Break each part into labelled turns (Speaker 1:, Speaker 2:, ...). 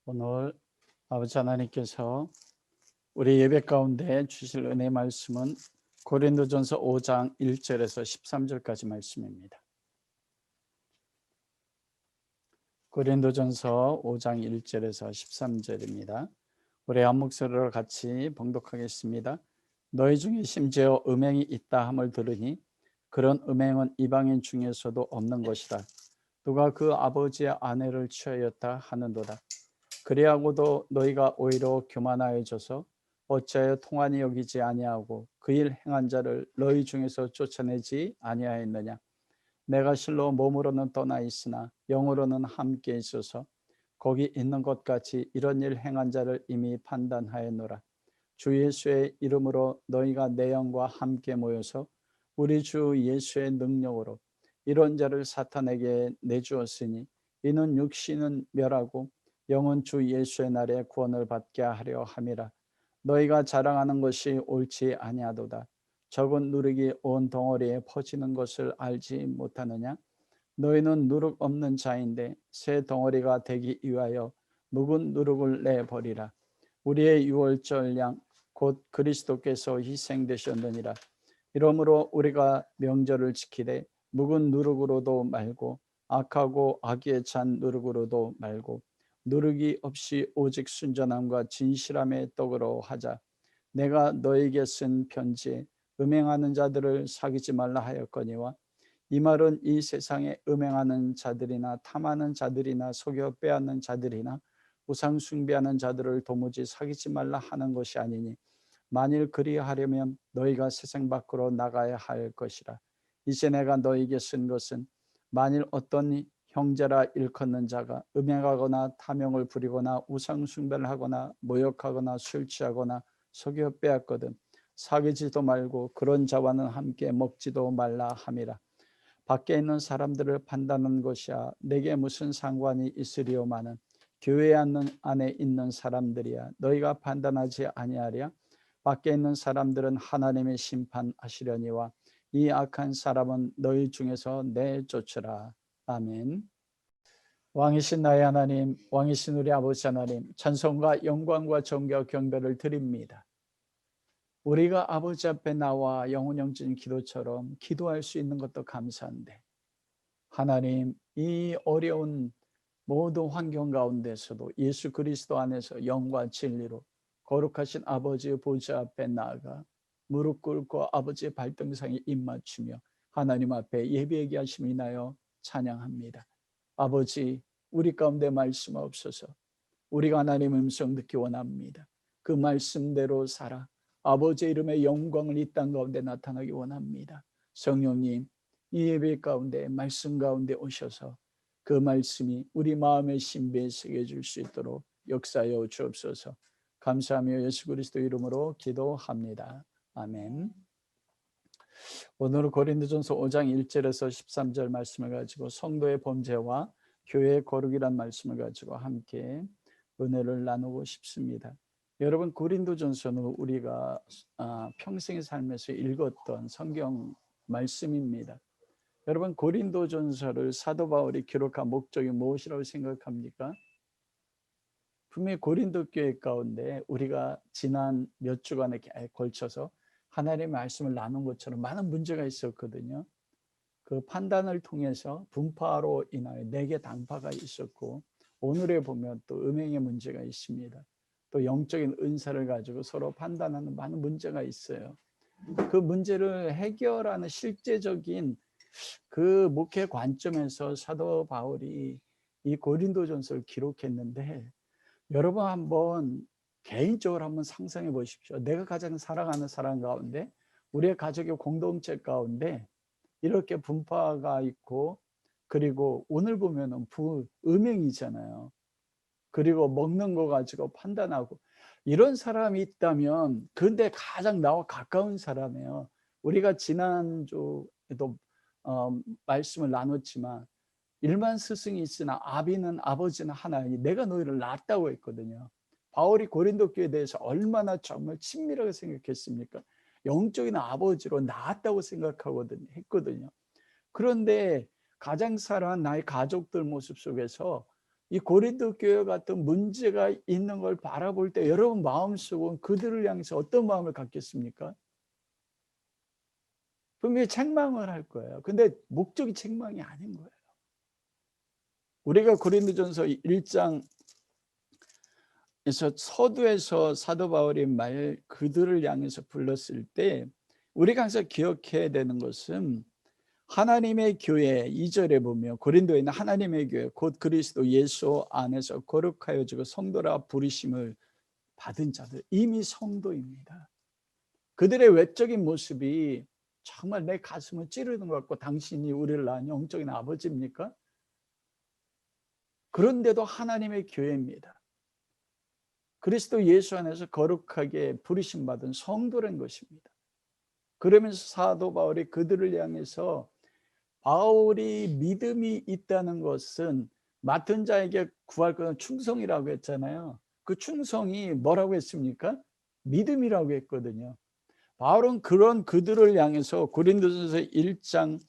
Speaker 1: 오늘 아버지 하나님께서 우리 예배 가운데 주실 은혜 말씀은 고린도전서 5장 1절에서 13절까지 말씀입니다. 고린도전서 5장 1절에서 13절입니다. 우리 한 목소리로 같이 봉독하겠습니다. 너희 중에 심지어 음행이 있다 함을 들으니 그런 음행은 이방인 중에서도 없는 것이다. 누가 그 아버지의 아내를 취하였다 하는도다. 그리하고도 너희가 오히려 교만하여져서 어찌하여 통한이 여기지 아니하고 그 일 행한 자를 너희 중에서 쫓아내지 아니하였느냐. 내가 실로 몸으로는 떠나 있으나 영으로는 함께 있어서 거기 있는 것 같이 이런 일 행한 자를 이미 판단하였노라. 주 예수의 이름으로 너희가 내 영과 함께 모여서 우리 주 예수의 능력으로 이런 자를 사탄에게 내주었으니 이는 육신은 멸하고 영은 주 예수의 날에 구원을 받게 하려 함이라. 너희가 자랑하는 것이 옳지 아니하도다. 적은 누룩이 온 덩어리에 퍼지는 것을 알지 못하느냐. 너희는 누룩 없는 자인데 새 덩어리가 되기 위하여 묵은 누룩을 내버리라. 우리의 유월절 양 곧 그리스도께서 희생되셨느니라. 이러므로 우리가 명절을 지키되 묵은 누룩으로도 말고 악하고 악에 찬 누룩으로도 말고 누룩이 없이 오직 순전함과 진실함의 떡으로 하자. 내가 너에게 쓴 편지에 음행하는 자들을 사귀지 말라 하였거니와 이 말은 이 세상에 음행하는 자들이나 탐하는 자들이나 속여 빼앗는 자들이나 우상 숭배하는 자들을 도무지 사귀지 말라 하는 것이 아니니 만일 그리하려면 너희가 세상 밖으로 나가야 할 것이라. 이제 내가 너희에게 쓴 것은 만일 어떤 형제라 일컫는 자가 음행하거나 탐욕을 부리거나 우상 숭배를 하거나 모욕하거나 술 취하거나 속여 빼앗거든 사귀지도 말고 그런 자와는 함께 먹지도 말라 함이라. 밖에 있는 사람들을 판단하는 것이야 내게 무슨 상관이 있으리오마는 교회 안에 있는 사람들이야 너희가 판단하지 아니하랴. 밖에 있는 사람들은 하나님의 심판하시려니와 이 악한 사람은 너희 중에서 내쫓으라. 아멘. 왕이신 나의 하나님, 왕이신 우리 아버지 하나님, 찬송과 영광과 존귀와 경배를 드립니다. 우리가 아버지 앞에 나와 영혼영진 기도처럼 기도할 수 있는 것도 감사한데 하나님, 이 어려운 모든 환경 가운데서도 예수 그리스도 안에서 영과 진리로 거룩하신 아버지의 보좌 앞에 나아가 무릎 꿇고 아버지의 발등상에 입맞추며 하나님 앞에 예배하게 하심을 인하여 찬양합니다. 아버지, 우리 가운데 말씀하옵소서. 우리가 하나님의 음성 듣기 원합니다. 그 말씀대로 살아 아버지의 이름의 영광을 이 땅 가운데 나타나기 원합니다. 성령님, 이 예배 가운데 말씀 가운데 오셔서 그 말씀이 우리 마음의 신비에 새겨질 수 있도록 역사하여 주옵소서. 감사하며 예수 그리스도 이름으로 기도합니다. 아멘. 오늘은 고린도전서 5장 1절에서 13절 말씀을 가지고 성도의 범죄와 교회의 거룩이란 말씀을 가지고 함께 은혜를 나누고 싶습니다. 여러분, 고린도전서는 우리가 평생의 삶에서 읽었던 성경 말씀입니다. 여러분, 고린도전서를 사도 바울이 기록한 목적이 무엇이라고 생각합니까? 분명히 고린도 교회 가운데 우리가 지난 몇 주간에 걸쳐서 하나님의 말씀을 나눈 것처럼 많은 문제가 있었거든요. 그 판단을 통해서 분파로 인하여 내게 당파가 있었고 오늘에 보면 또 음행의 문제가 있습니다. 또 영적인 은사를 가지고 서로 판단하는 많은 문제가 있어요. 그 문제를 해결하는 실제적인 그 목회 관점에서 사도 바울이 이 고린도전서를 기록했는데 여러분 한번 개인적으로 한번 상상해 보십시오. 내가 가장 사랑하는 사람 가운데 우리의 가족의 공동체 가운데 이렇게 분파가 있고 그리고 오늘 보면은 음행이잖아요. 그리고 먹는 거 가지고 판단하고 이런 사람이 있다면 근데 가장 나와 가까운 사람이에요. 우리가 지난주에도 말씀을 나눴지만 일만 스승이 있으나 아비는 아버지는 하나이니 내가 너희를 낳았다고 했거든요. 바울이 고린도 교회에 대해서 얼마나 정말 친밀하게 생각했습니까? 영적인 아버지로 낳았다고 했거든요. 그런데 가장 사랑한 나의 가족들 모습 속에서 이 고린도 교회 같은 문제가 있는 걸 바라볼 때 여러분 마음속은 그들을 향해서 어떤 마음을 갖겠습니까? 분명히 책망을 할 거예요. 근데 목적이 책망이 아닌 거예요. 우리가 고린도전서 1장에서 서두에서 사도 바울이 그들을 향해서 불렀을 때 우리가 항상 기억해야 되는 것은 하나님의 교회 2절에 보면 고린도에 있는 하나님의 교회 곧 그리스도 예수 안에서 거룩하여지고 성도라 부르심을 받은 자들, 이미 성도입니다. 그들의 외적인 모습이 정말 내 가슴을 찌르는 것 같고 당신이 우리를 낳은 영적인 아버지입니까? 그런데도 하나님의 교회입니다. 그리스도 예수 안에서 거룩하게 부르심 받은 성도라는 것입니다. 그러면서 사도 바울이 그들을 향해서 바울이 믿음이 있다는 것은 맡은 자에게 구할 것은 충성이라고 했잖아요. 그 충성이 뭐라고 했습니까? 믿음이라고 했거든요. 바울은 그런 그들을 향해서 고린도전서 1장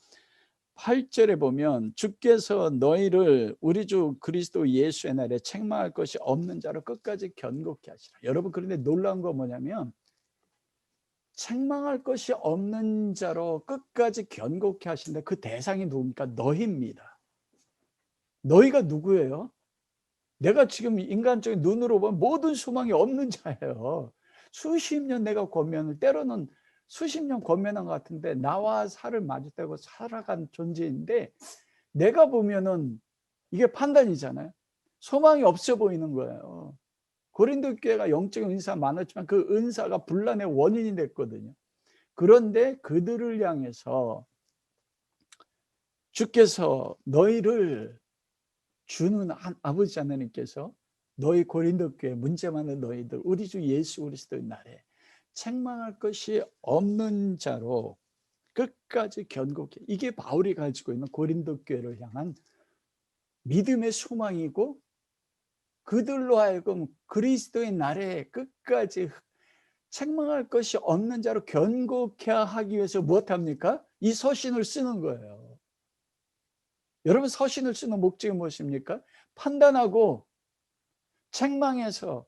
Speaker 1: 8절에 보면 주께서 너희를 우리 주 그리스도 예수의 날에 책망할 것이 없는 자로 끝까지 견고케 하시라. 여러분, 그런데 놀라운 건 뭐냐면 책망할 것이 없는 자로 끝까지 견고케 하신다. 그 대상이 누굽니까? 너희입니다. 너희가 누구예요? 내가 지금 인간적인 눈으로 보면 모든 소망이 없는 자예요. 수십 년 내가 권면을, 때로는 수십 년 권면한 것 같은데 나와 살을 마주대고 살아간 존재인데 내가 보면은 이게 판단이잖아요. 소망이 없어 보이는 거예요. 고린도 교회가 영적인 은사가 많았지만 그 은사가 분란의 원인이 됐거든요. 그런데 그들을 향해서 주께서 너희를 주는 아버지 하나님께서 너희 고린도 교회 문제 많은 너희들 우리 주 예수 그리스도의 날에 책망할 것이 없는 자로 끝까지 견고케, 이게 바울이 가지고 있는 고린도 교회를 향한 믿음의 소망이고 그들로 하여금 그리스도의 날에 끝까지 책망할 것이 없는 자로 견고케 하기 위해서 무엇합니까? 이 서신을 쓰는 거예요. 여러분, 서신을 쓰는 목적이 무엇입니까? 판단하고 책망해서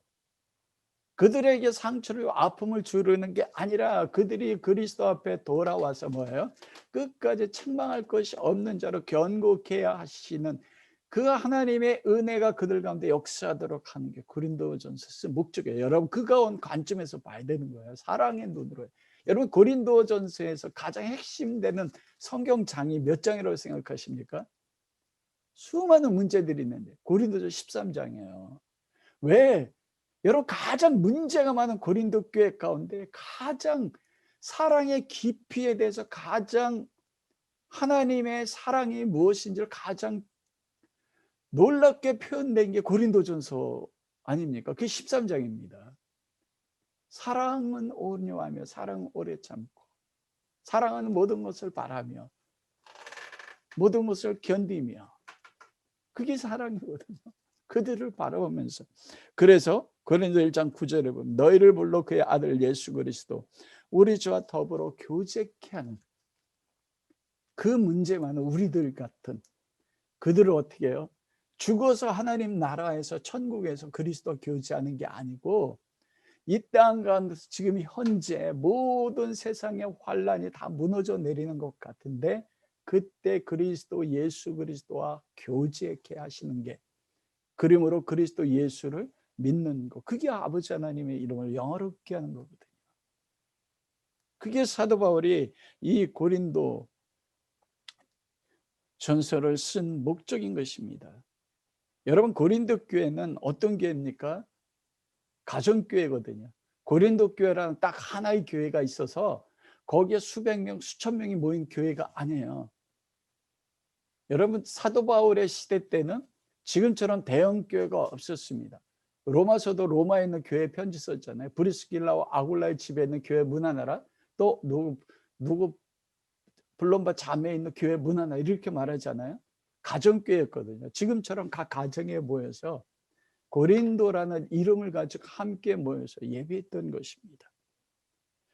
Speaker 1: 그들에게 상처를 아픔을 주려는 게 아니라 그들이 그리스도 앞에 돌아와서 뭐예요? 끝까지 책망할 것이 없는 자로 견고케 하시는 그 하나님의 은혜가 그들 가운데 역사하도록 하는 게 고린도전서 쓴 목적이에요. 여러분, 그가 온 관점에서 봐야 되는 거예요. 사랑의 눈으로. 여러분, 고린도전서에서 가장 핵심되는 성경장이 몇 장이라고 생각하십니까? 수많은 문제들이 있는데 고린도전 13장이에요. 왜? 여러분, 가장 문제가 많은 고린도 교회 가운데 가장 사랑의 깊이에 대해서 가장 하나님의 사랑이 무엇인지를 가장 놀랍게 표현된 게 고린도전서 아닙니까? 그게 13장입니다. 사랑은 온유하며 사랑은 오래 참고 사랑은 모든 것을 바라며 모든 것을 견디며, 그게 사랑이거든요. 그들을 바라보면서. 그래서 고린도 1장 9절에 보면 너희를 불러 그의 아들 예수 그리스도 우리 주와 더불어 교제케 하는 그 문제 많은 우리들 같은 그들을 어떻게 해요? 죽어서 하나님 나라에서 천국에서 그리스도 교제하는 게 아니고 이 땅 가운데서 지금 현재 모든 세상의 환란이 다 무너져 내리는 것 같은데 그때 그리스도 예수 그리스도와 교제케 하시는 게, 그러므로 그리스도 예수를 믿는 것, 그게 아버지 하나님의 이름을 영화롭게 하는 거거든요. 그게 사도 바울이 이 고린도 전서를 쓴 목적인 것입니다. 여러분, 고린도 교회는 어떤 교회입니까? 가정교회거든요. 고린도 교회라는 딱 하나의 교회가 있어서 거기에 수백 명, 수천 명이 모인 교회가 아니에요. 여러분, 사도 바울의 시대 때는 지금처럼 대형 교회가 없었습니다. 로마서도 로마에 있는 교회 편지 썼잖아요. 브리스길라와 아굴라의 집에 있는 교회 문 하나라, 또 누구 블론바 자매에 있는 교회 문 하나, 이렇게 말하잖아요. 가정교회였거든요. 지금처럼 각 가정에 모여서 고린도라는 이름을 가지고 함께 모여서 예배했던 것입니다.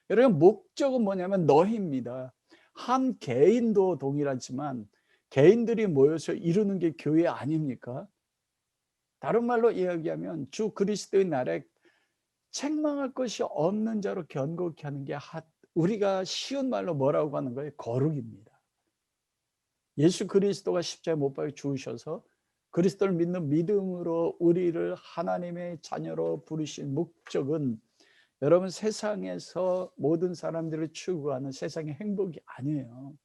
Speaker 1: 여러분, 목적은 뭐냐면 너희입니다. 한 개인도 동일하지만 개인들이 모여서 이루는 게 교회 아닙니까? 다른 말로 이야기하면 주 그리스도의 날에 책망할 것이 없는 자로 견고케 하는 게 우리가 쉬운 말로 뭐라고 하는 거예요? 거룩입니다. 예수 그리스도가 십자가에 못 박혀 죽으셔서 그리스도를 믿는 믿음으로 우리를 하나님의 자녀로 부르신 목적은 여러분 세상에서 모든 사람들을 추구하는 세상의 행복이 아니에요.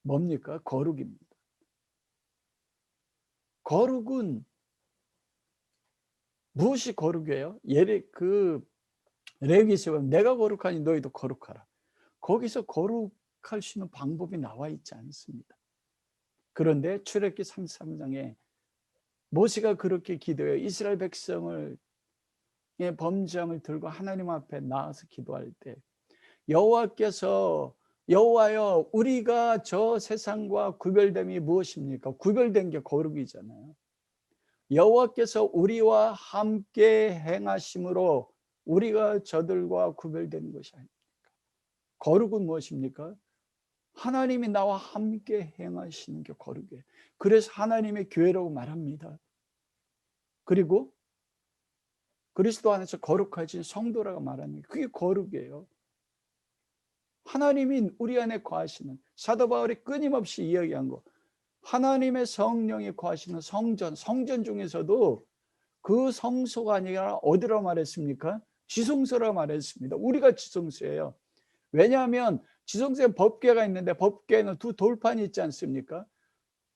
Speaker 1: 뭡니까? 거룩입니다. 거룩은 무엇이 거룩이에요? 레위기서 보면 내가 거룩하니 너희도 거룩하라. 거기서 거룩할 수 있는 방법이 나와 있지 않습니다. 그런데 출애굽기 33장에 모세가 그렇게 기도해요. 이스라엘 백성을 범죄함을 들고 하나님 앞에 나아서 기도할 때 여호와께서 여호와여 우리가 저 세상과 구별됨이 무엇입니까? 구별된 게 거룩이잖아요. 여호와께서 우리와 함께 행하심으로 우리가 저들과 구별된 것이 아닙니까? 거룩은 무엇입니까? 하나님이 나와 함께 행하시는 게 거룩이에요. 그래서 하나님의 교회라고 말합니다. 그리고 그리스도 안에서 거룩하신 성도라고 말하는 게 그게 거룩이에요. 하나님이 우리 안에 거하시는, 사도 바울이 끊임없이 이야기한 거, 하나님의 성령이 거하시는 성전 중에서도 그 성소가 아니라 어디라고 말했습니까? 지성소라고 말했습니다. 우리가 지성소예요. 왜냐하면 지성소에 법궤가 있는데 법궤에는 두 돌판이 있지 않습니까?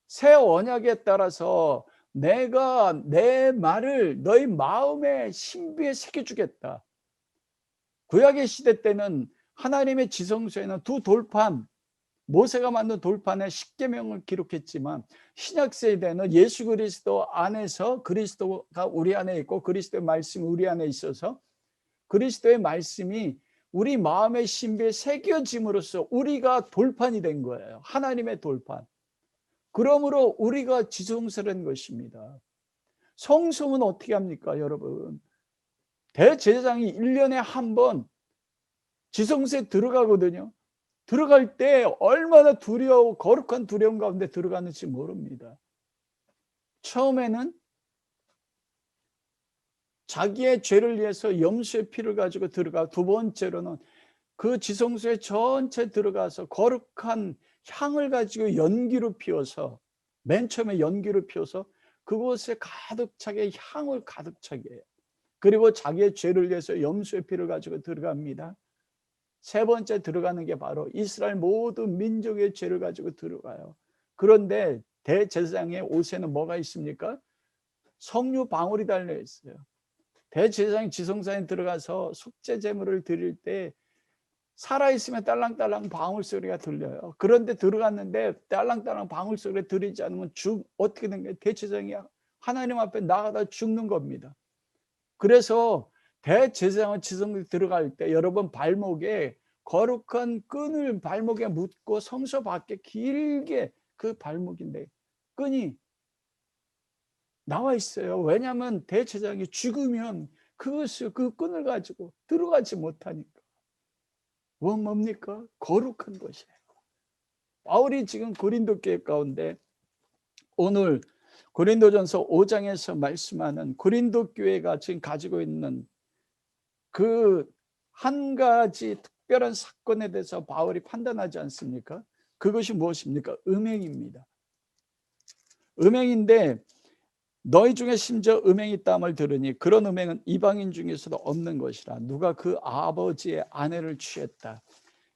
Speaker 1: 새 언약에 따라서 내가 내 말을 너희 마음의 신비에 새겨주겠다. 구약의 시대 때는 하나님의 지성소에는 두 돌판, 모세가 만든 돌판에 십계명을 기록했지만 신약 세대는 예수 그리스도 안에서 그리스도가 우리 안에 있고 그리스도의 말씀이 우리 안에 있어서 그리스도의 말씀이 우리 마음의 신비에 새겨짐으로써 우리가 돌판이 된 거예요. 하나님의 돌판. 그러므로 우리가 지성소라는 것입니다. 성소는 어떻게 합니까, 여러분? 대제사장이 1년에 한 번 지성소에 들어가거든요. 들어갈 때 얼마나 거룩한 두려움 가운데 들어가는지 모릅니다. 처음에는 자기의 죄를 위해서 염소의 피를 가지고 들어가, 두 번째로는 그 지성소에 전체 들어가서 거룩한 향을 가지고 연기로 피워서, 맨 처음에 연기로 피워서 그곳에 가득 차게 향을 가득 차게 해요. 그리고 자기의 죄를 위해서 염소의 피를 가지고 들어갑니다. 세 번째 들어가는 게 바로 이스라엘 모든 민족의 죄를 가지고 들어가요. 그런데 대제사장의 옷에는 뭐가 있습니까? 석류 방울이 달려 있어요. 대제사장이 지성소에 들어가서 속죄 제물을 드릴 때 살아있으면 딸랑딸랑 방울 소리가 들려요. 그런데 들어갔는데 딸랑딸랑 방울 소리가 들리지 않으면 어떻게 된 거예요? 대제사장이 하나님 앞에 나가다 죽는 겁니다. 그래서 대제사장은 지성소에 들어갈 때 여러분 발목에 거룩한 끈을 발목에 묶고 성소 밖에 길게 그 발목인데 끈이 나와 있어요. 왜냐하면 대제사장이 죽으면 그 끈을 가지고 들어가지 못하니까. 뭡니까? 거룩한 것이에요. 바울이 지금 고린도 교회 가운데 오늘 고린도전서 5장에서 말씀하는 고린도 교회가 지금 가지고 있는 그 한 가지 특별한 사건에 대해서 바울이 판단하지 않습니까? 그것이 무엇입니까? 음행입니다. 음행인데 너희 중에 심지어 음행이 있다함을 들으니 그런 음행은 이방인 중에서도 없는 것이라. 누가 그 아버지의 아내를 취했다.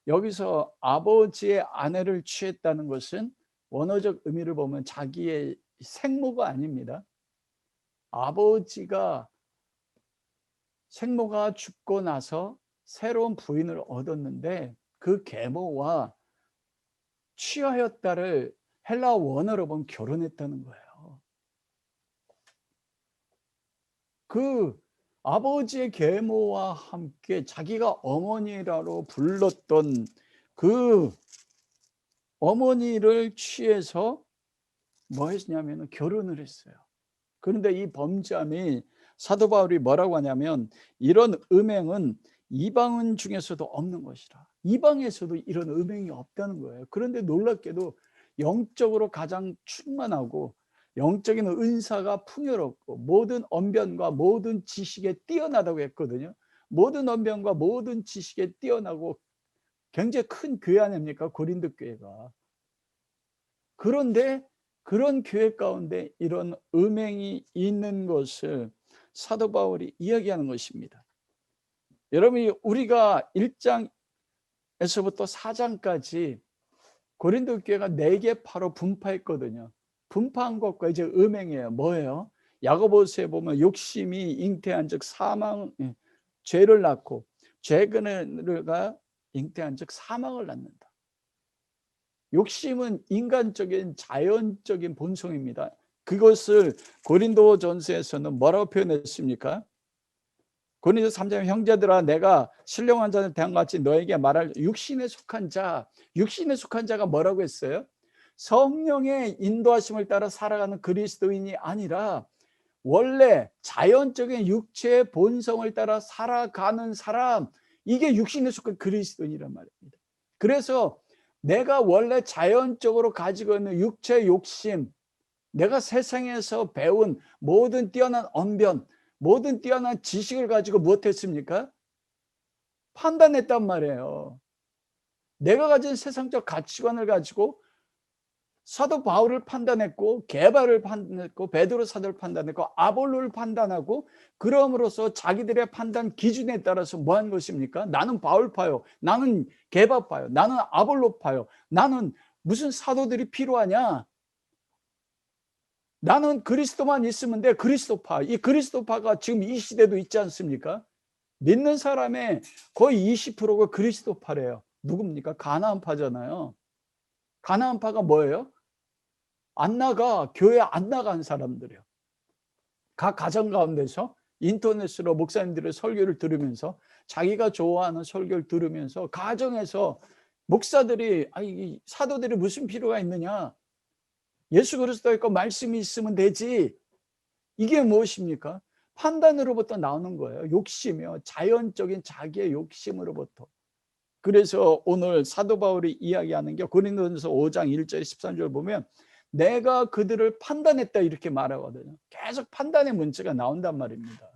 Speaker 1: 여기서 아버지의 아내를 취했다는 것은 원어적 의미를 보면 자기의 생모가 아닙니다. 생모가 죽고 나서 새로운 부인을 얻었는데 그 계모와 취하였다를 헬라어 원어로 보면 결혼했다는 거예요. 그 아버지의 계모와 함께 자기가 어머니라고 불렀던 그 어머니를 취해서 뭐 했냐면 결혼을 했어요. 그런데 이 범죄함이 사도 바울이 뭐라고 하냐면 이런 음행은 이방인 중에서도 없는 것이라. 이방에서도 이런 음행이 없다는 거예요. 그런데 놀랍게도 영적으로 가장 충만하고 영적인 은사가 풍요롭고 모든 언변과 모든 지식에 뛰어나다고 했거든요. 모든 언변과 모든 지식에 뛰어나고 굉장히 큰 교회 아닙니까? 고린도 교회가. 그런데 그런 교회 가운데 이런 음행이 있는 것을 사도 바울이 이야기하는 것입니다. 여러분이 우리가 1장에서부터 4장까지 고린도 교회가 4개 파로 분파했거든요. 분파한 것과 이제 음행이에요. 뭐예요? 야고보서에 보면 욕심이 잉태한 즉 사망, 죄를 낳고 죄가 잉태한 즉 사망을 낳는다. 욕심은 인간적인 자연적인 본성입니다. 그것을 고린도전서에서는 뭐라고 표현했습니까? 고린도서 3장 형제들아 내가 신령한 자를 대한 것 같이 너에게 말할 육신에 속한 자, 육신에 속한 자가 뭐라고 했어요? 성령의 인도하심을 따라 살아가는 그리스도인이 아니라 원래 자연적인 육체의 본성을 따라 살아가는 사람, 이게 육신에 속한 그리스도인이란 말입니다. 그래서 내가 원래 자연적으로 가지고 있는 육체의 욕심, 내가 세상에서 배운 모든 뛰어난 언변, 모든 뛰어난 지식을 가지고 무엇했습니까? 판단했단 말이에요. 내가 가진 세상적 가치관을 가지고 사도 바울을 판단했고 게바를 판단했고 베드로 사도를 판단했고 아볼로를 판단하고 그럼으로써 자기들의 판단 기준에 따라서 뭐 한 것입니까? 나는 바울파요. 나는 게바파요. 나는 아볼로파요. 나는 무슨 사도들이 필요하냐? 나는 그리스도만 있으면 돼. 그리스도파. 이 그리스도파가 지금 이 시대도 있지 않습니까? 믿는 사람의 거의 20%가 그리스도파래요. 누굽니까? 가나안파잖아요. 가나안파가 뭐예요? 안 나가. 교회 안 나간 사람들이에요. 각 가정 가운데서 인터넷으로 목사님들의 설교를 들으면서 자기가 좋아하는 설교를 들으면서 가정에서 목사들이 아니 사도들이 무슨 필요가 있느냐? 예수 그리스도 있고 말씀이 있으면 되지. 이게 무엇입니까? 판단으로부터 나오는 거예요. 욕심이요. 자연적인 자기의 욕심으로부터. 그래서 오늘 사도 바울이 이야기하는 게 고린도전서 5장 1절 13절 보면 내가 그들을 판단했다 이렇게 말하거든요. 계속 판단의 문제가 나온단 말입니다.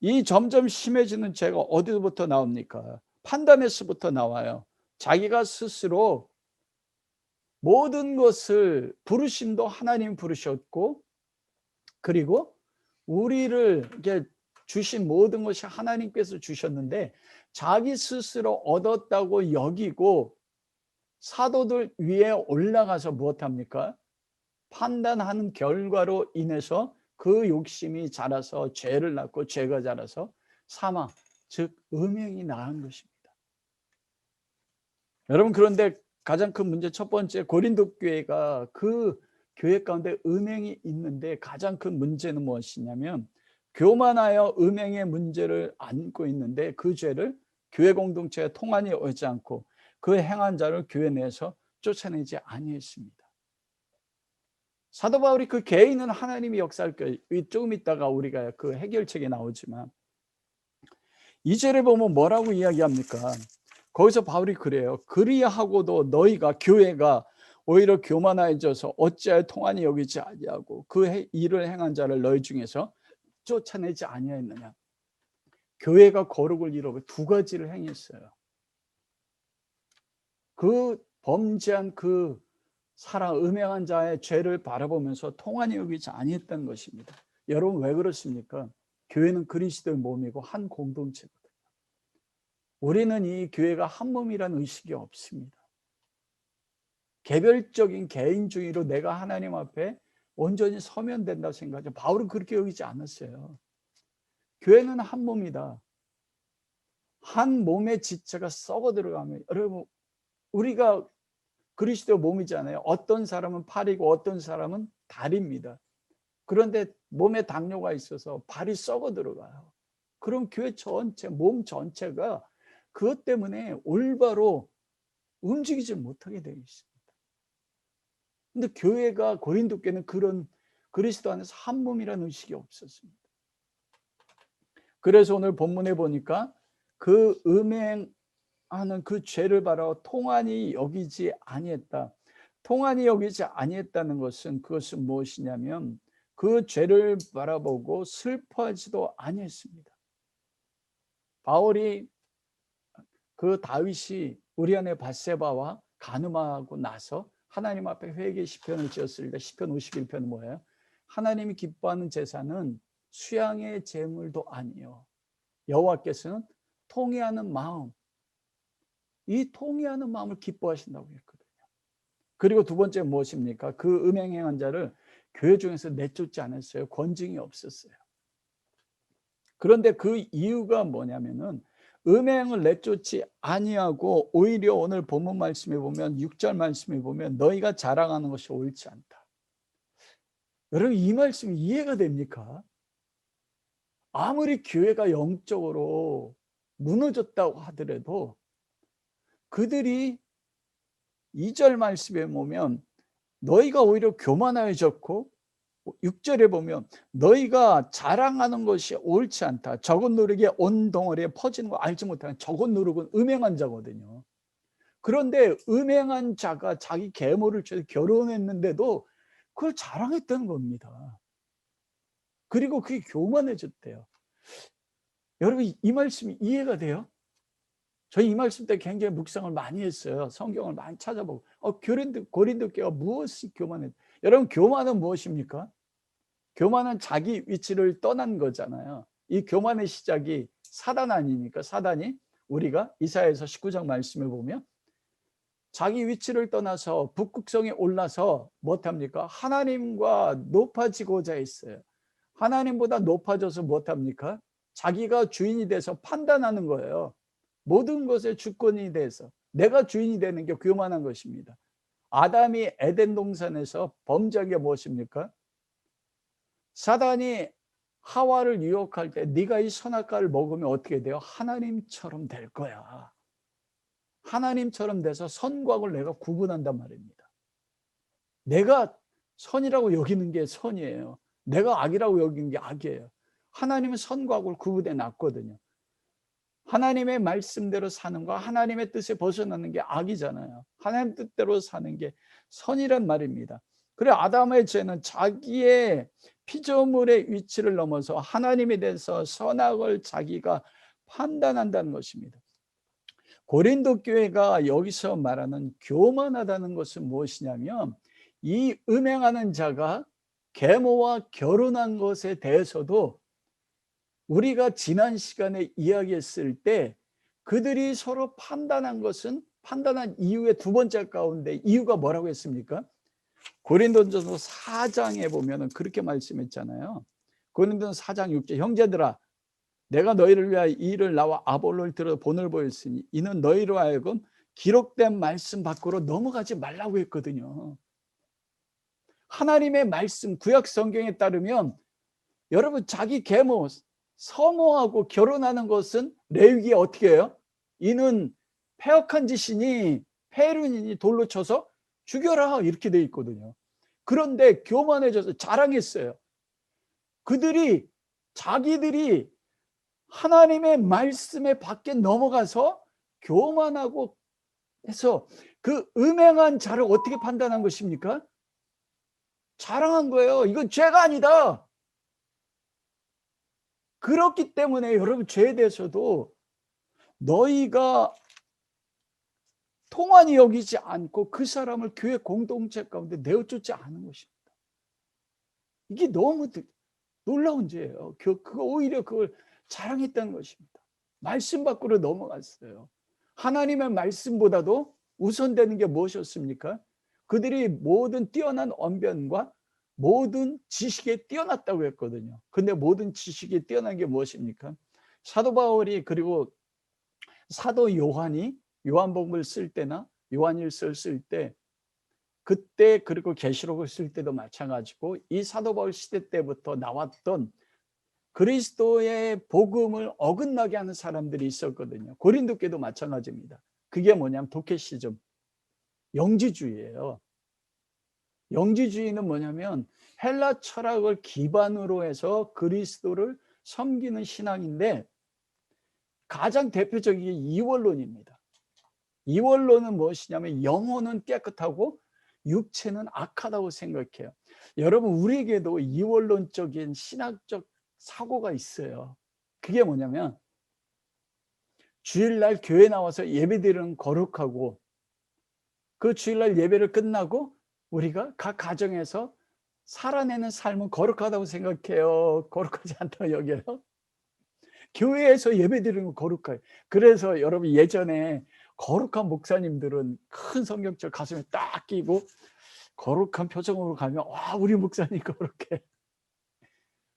Speaker 1: 이 점점 심해지는 죄가 어디부터 나옵니까? 판단에서부터 나와요. 자기가 스스로 모든 것을 부르심도 하나님 부르셨고 그리고 우리를 이렇게 주신 모든 것이 하나님께서 주셨는데 자기 스스로 얻었다고 여기고 사도들 위에 올라가서 무엇합니까? 판단하는 결과로 인해서 그 욕심이 자라서 죄를 낳고 죄가 자라서 사망, 즉 음행이 나은 것입니다. 여러분 그런데 가장 큰 문제 첫 번째 고린도 교회가 그 교회 가운데 음행이 있는데 가장 큰 문제는 무엇이냐면 교만하여 음행의 문제를 안고 있는데 그 죄를 교회 공동체에 통한이 오지 않고 그 행한 자를 교회 내에서 쫓아내지 아니했습니다. 사도 바울이 그 개인은 하나님이 역사할 거예요. 조금 있다가 우리가 그 해결책이 나오지만 2절에 보면 뭐라고 이야기합니까? 거기서 바울이 그래요. 그리하고도 너희가 교회가 오히려 교만해져서 어찌하여 통한이 여기지 아니하고 그 일을 행한 자를 너희 중에서 쫓아내지 아니하였느냐. 교회가 거룩을 이루고 두 가지를 행했어요. 그 범죄한 그 사람 음행한 자의 죄를 바라보면서 통한이 여기지 아니했던 것입니다. 여러분 왜 그렇습니까? 교회는 그리스도의 몸이고 한 공동체거든요. 우리는 이 교회가 한 몸이라는 의식이 없습니다. 개별적인 개인주의로 내가 하나님 앞에 온전히 서면 된다고 생각하죠. 바울은 그렇게 여기지 않았어요. 교회는 한 몸이다. 한 몸의 지체가 썩어 들어가면 여러분 우리가 그리스도 몸이잖아요. 어떤 사람은 팔이고 어떤 사람은 다리입니다. 그런데 몸에 당뇨가 있어서 발이 썩어 들어가요. 그럼 교회 전체, 몸 전체가 그것 때문에 올바로 움직이지 못하게 되어 있습니다. 근데 교회가 고린도 교회는 그런 그리스도 안에서 한 몸이라는 의식이 없었습니다. 그래서 오늘 본문에 보니까 그 음행하는 그 죄를 바라고 통한이 여기지 아니했다. 통한이 여기지 아니했다는 것은 그것은 무엇이냐면 그 죄를 바라보고 슬퍼하지도 아니했습니다. 바울이 그 다윗이 우리아의 밧세바와 간음하고 나서 하나님 앞에 회개 시편을 지었을 때 시편 51편은 뭐예요? 하나님이 기뻐하는 제사는 수양의 제물도 아니요 여호와께서는 통회하는 마음, 이 통회하는 마음을 기뻐하신다고 했거든요. 그리고 두 번째 무엇입니까? 그 음행행한 자를 교회 중에서 내쫓지 않았어요. 권징이 없었어요. 그런데 그 이유가 뭐냐면은 음행을 내쫓지 아니하고 오히려 오늘 본문 말씀에 보면 6절 말씀에 보면 너희가 자랑하는 것이 옳지 않다. 여러분 이 말씀이 이해가 됩니까? 아무리 교회가 영적으로 무너졌다고 하더라도 그들이 2절 말씀에 보면 너희가 오히려 교만하여졌고 6절에 보면 너희가 자랑하는 것이 옳지 않다. 적은 누룩이 온 덩어리에 퍼지는 거 알지 못하는 적은 누룩은 음행한 자거든요. 그런데 음행한 자가 자기 계모를 쳐서 결혼했는데도 그걸 자랑했다는 겁니다. 그리고 그게 교만해졌대요. 여러분 이 말씀이 이해가 돼요? 저희 이 말씀 때 굉장히 묵상을 많이 했어요. 성경을 많이 찾아보고 고린도 교회가 무엇이 교만해? 여러분 교만은 무엇입니까? 교만은 자기 위치를 떠난 거잖아요. 이 교만의 시작이 사단 아닙니까? 사단이 우리가 이사야서 19장 말씀을 보면 자기 위치를 떠나서 북극성에 올라서 못합니까? 하나님과 높아지고자 했어요. 하나님보다 높아져서 못합니까? 자기가 주인이 돼서 판단하는 거예요. 모든 것의 주권이 돼서 내가 주인이 되는 게 교만한 것입니다. 아담이 에덴 동산에서 범죄한 게 무엇입니까? 사단이 하와를 유혹할 때 네가 이 선악과를 먹으면 어떻게 돼요? 하나님처럼 될 거야. 하나님처럼 돼서 선과 악을 내가 구분한단 말입니다. 내가 선이라고 여기는 게 선이에요. 내가 악이라고 여기는 게 악이에요. 하나님은 선과 악을 구분해 놨거든요. 하나님의 말씀대로 사는 거 하나님의 뜻에 벗어나는 게 악이잖아요. 하나님 뜻대로 사는 게 선이란 말입니다. 그래 아담의 죄는 자기의 피조물의 위치를 넘어서 하나님에 대해서 선악을 자기가 판단한다는 것입니다. 고린도 교회가 여기서 말하는 교만하다는 것은 무엇이냐면 이 음행하는 자가 계모와 결혼한 것에 대해서도 우리가 지난 시간에 이야기했을 때 그들이 서로 판단한 것은 판단한 이유의 두 번째 가운데 이유가 뭐라고 했습니까? 고린도전서 4장에 보면은 그렇게 말씀했잖아요. 고린도전서 4장 6절 형제들아 내가 너희를 위하여 이 일을 나와 아볼로를 들어 본을 보였으니 이는 너희로 하여금 기록된 말씀 밖으로 넘어가지 말라고 했거든요. 하나님의 말씀 구약 성경에 따르면 여러분 자기 계모 성호하고 결혼하는 것은 레위기에 어떻게 해요? 이는 패역한 짓이니 폐륜이니 돌로 쳐서 죽여라 이렇게 돼 있거든요. 그런데 교만해져서 자랑했어요. 그들이 자기들이 하나님의 말씀에 밖에 넘어가서 교만하고 해서 그 음행한 자를 어떻게 판단한 것입니까? 자랑한 거예요. 이건 죄가 아니다. 그렇기 때문에 여러분 죄에 대해서도 너희가 통한이 여기지 않고 그 사람을 교회 공동체 가운데 내어쫓지 않은 것입니다. 이게 너무 놀라운 죄예요. 그거 오히려 그걸 자랑했다는 것입니다. 말씀 밖으로 넘어갔어요. 하나님의 말씀보다도 우선되는 게 무엇이었습니까? 그들이 모든 뛰어난 언변과 모든 지식에 뛰어났다고 했거든요. 근데 모든 지식에 뛰어난 게 무엇입니까? 사도 바울이 그리고 사도 요한이 요한복음을 쓸 때나 요한일서를 쓸 때 그때 그리고 계시록을 쓸 때도 마찬가지고 이 사도 바울 시대 때부터 나왔던 그리스도의 복음을 어긋나게 하는 사람들이 있었거든요. 고린도 교회도 마찬가지입니다. 그게 뭐냐면 도케시즘, 영지주의예요. 영지주의는 뭐냐면 헬라 철학을 기반으로 해서 그리스도를 섬기는 신앙인데 가장 대표적인 게 이원론입니다. 이원론은 무엇이냐면 영혼은 깨끗하고 육체는 악하다고 생각해요. 여러분, 우리에게도 이원론적인 신학적 사고가 있어요. 그게 뭐냐면 주일날 교회 나와서 예배드리는 거룩하고, 그 주일날 예배를 끝나고 우리가 각 가정에서 살아내는 삶은 거룩하다고 생각해요? 거룩하지 않다고 여겨요? 교회에서 예배드리는 건 거룩해요. 그래서 여러분, 예전에 거룩한 목사님들은 큰 성경책 가슴에 딱 끼고 거룩한 표정으로 가면 와, 우리 목사님 거룩해.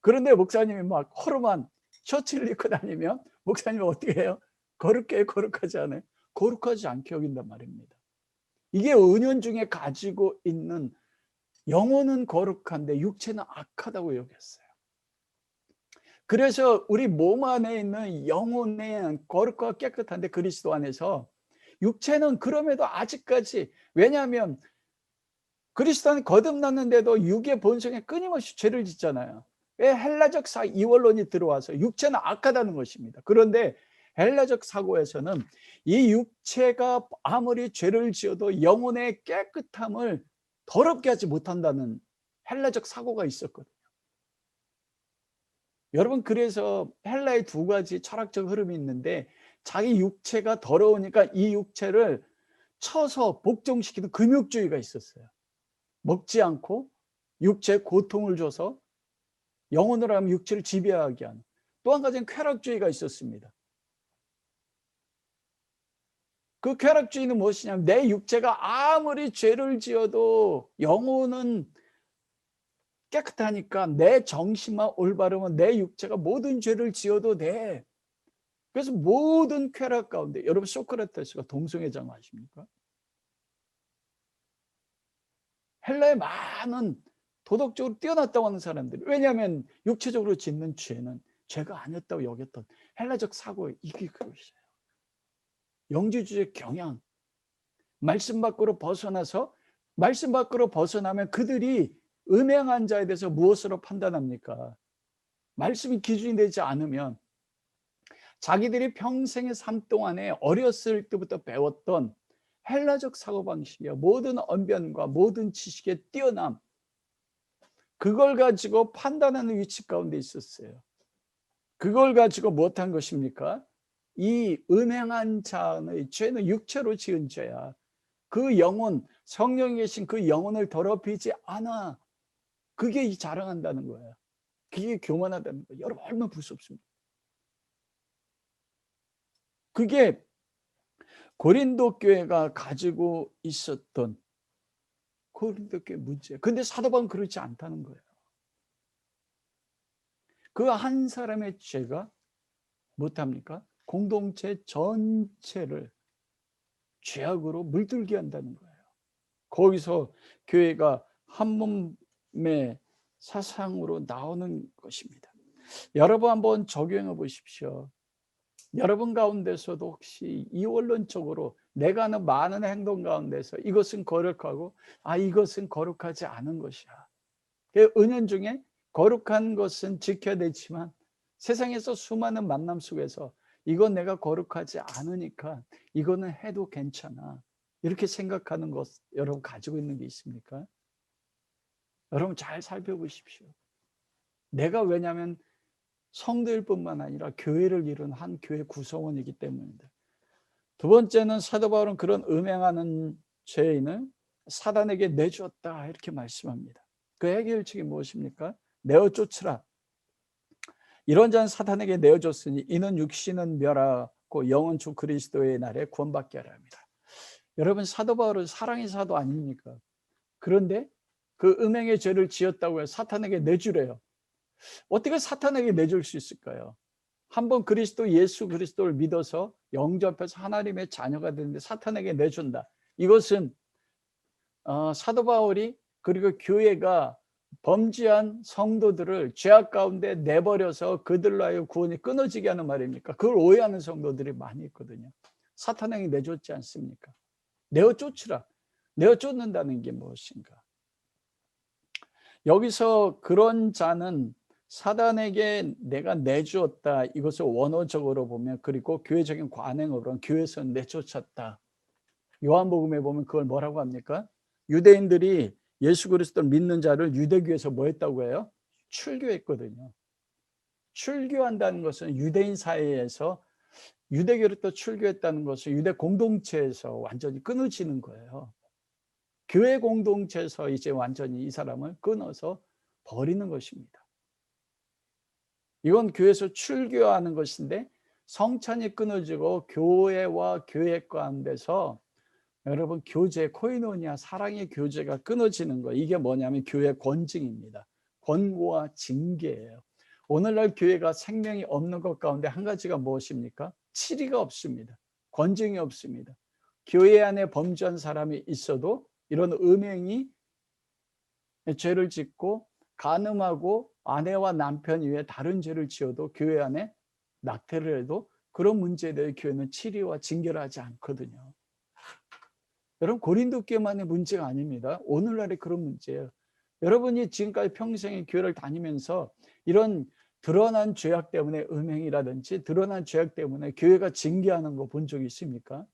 Speaker 1: 그런데 목사님이 막 허름한 셔츠를 입고 다니면 목사님은 어떻게 해요? 거룩해, 거룩하지 않아요? 거룩하지 않게 여긴단 말입니다. 이게 은연중에 가지고 있는, 영혼은 거룩한데 육체는 악하다고 여겼어요. 그래서 우리 몸 안에 있는 영혼은 거룩하고 깨끗한데 그리스도 안에서, 육체는 그럼에도 아직까지, 왜냐하면 그리스도 안에 거듭났는데도 육의 본성에 끊임없이 죄를 짓잖아요. 왜? 헬라적 이원론이 들어와서 육체는 악하다는 것입니다. 그런데 헬라적 사고에서는 이 육체가 아무리 죄를 지어도 영혼의 깨끗함을 더럽게 하지 못한다는 헬라적 사고가 있었거든요. 여러분, 그래서 헬라의 두 가지 철학적 흐름이 있는데, 자기 육체가 더러우니까 이 육체를 쳐서 복종시키는 금욕주의가 있었어요. 먹지 않고 육체에 고통을 줘서 영혼으로 하면 육체를 지배하게 하는. 또 한 가지는 쾌락주의가 있었습니다. 그 쾌락주의는 무엇이냐면, 내 육체가 아무리 죄를 지어도 영혼은 깨끗하니까 내 정신만 올바르면 내 육체가 모든 죄를 지어도 돼. 그래서 모든 쾌락 가운데, 여러분 소크라테스가 동성애자인 거 아십니까? 헬라의 많은 도덕적으로 뛰어났다고 하는 사람들이, 왜냐하면 육체적으로 짓는 죄는 죄가 아니었다고 여겼던 헬라적 사고에, 이게 그것이에요. 영지주의 경향, 말씀 밖으로 벗어나서, 말씀 밖으로 벗어나면 그들이 음행한 자에 대해서 무엇으로 판단합니까? 말씀이 기준이 되지 않으면 자기들이 평생의 삶 동안에 어렸을 때부터 배웠던 헬라적 사고방식이야. 모든 언변과 모든 지식에 뛰어남, 그걸 가지고 판단하는 위치 가운데 있었어요. 그걸 가지고 못한 것입니까? 이 음행한 자의 죄는 육체로 지은 죄야. 그 영혼, 성령이 계신 그 영혼을 더럽히지 않아. 그게 자랑한다는 거예요. 그게 교만하다는 거예요. 여러분, 얼마나 무섭습니까? 그게 고린도 교회가 가지고 있었던 고린도 교회 문제. 근데 사도 바울은 그렇지 않다는 거예요. 그 한 사람의 죄가 못합니까? 공동체 전체를 죄악으로 물들게 한다는 거예요. 거기서 교회가 한 몸의 사상으로 나오는 것입니다. 여러분, 한번 적용해 보십시오. 여러분 가운데서도 혹시 이원론적으로 내가 하는 많은 행동 가운데서 이것은 거룩하고 이것은 거룩하지 않은 것이야. 은연중에 거룩한 것은 지켜야 되지만 세상에서 수많은 만남 속에서 이건 내가 거룩하지 않으니까 이거는 해도 괜찮아, 이렇게 생각하는 것, 여러분 가지고 있는 게 있습니까? 여러분 잘 살펴보십시오. 내가, 왜냐하면 성도일 뿐만 아니라 교회를 이룬 한 교회 구성원이기 때문입니다. 두 번째는 사도 바울은 그런 음행하는 죄인을 사단에게 내주었다, 이렇게 말씀합니다. 그 해결책이 무엇입니까? 내어 쫓으라. 이런 자는 사탄에게 내어줬으니 이는 육신은 멸하고 영은 주 그리스도의 날에 구원받게 하려 합니다. 여러분, 사도 바울은 사랑의 사도 아닙니까? 그런데 그 음행의 죄를 지었다고 해서 사탄에게 내주래요. 어떻게 사탄에게 내줄 수 있을까요? 한번 그리스도, 예수 그리스도를 믿어서 영접해서 하나님의 자녀가 되는데 사탄에게 내준다. 이것은 사도 바울이, 그리고 교회가 범죄한 성도들을 죄악 가운데 내버려서 그들로 하여 구원이 끊어지게 하는 말입니까? 그걸 오해하는 성도들이 많이 있거든요. 사탄에게 내줬지 않습니까? 내어 쫓으라. 내어 쫓는다는 게 무엇인가? 여기서 그런 자는 사단에게 내가 내주었다, 이것을 원어적으로 보면, 그리고 교회적인 관행으로는 교회에서 내쫓았다. 요한복음에 보면 그걸 뭐라고 합니까? 유대인들이 예수 그리스도를 믿는 자를 유대교에서 뭐 했다고 해요? 출교했거든요. 출교한다는 것은 유대인 사회에서 유대교를 또 출교했다는 것은 유대 공동체에서 완전히 끊어지는 거예요. 교회 공동체에서 이제 완전히 이 사람을 끊어서 버리는 것입니다. 이건 교회에서 출교하는 것인데 성찬이 끊어지고 교회와 교회 가운데서 여러분 교제, 코이노니아, 사랑의 교제가 끊어지는 거, 이게 뭐냐면 교회 권징입니다. 권고와 징계예요. 오늘날 교회가 생명이 없는 것 가운데 한 가지가 무엇입니까? 치리가 없습니다. 권징이 없습니다. 교회 안에 범죄한 사람이 있어도 이런 음행이 죄를 짓고 간음하고 아내와 남편 이외에 다른 죄를 지어도 교회 안에 낙태를 해도 그런 문제에 대해 교회는 치리와 징계를 하지 않거든요. 여러분 고린도 교회만의 문제가 아닙니다. 오늘날의 그런 문제예요. 여러분이 지금까지 평생에 교회를 다니면서 이런 드러난 죄악 때문에 음행이라든지 드러난 죄악 때문에 교회가 징계하는 거 본 적이 있습니까?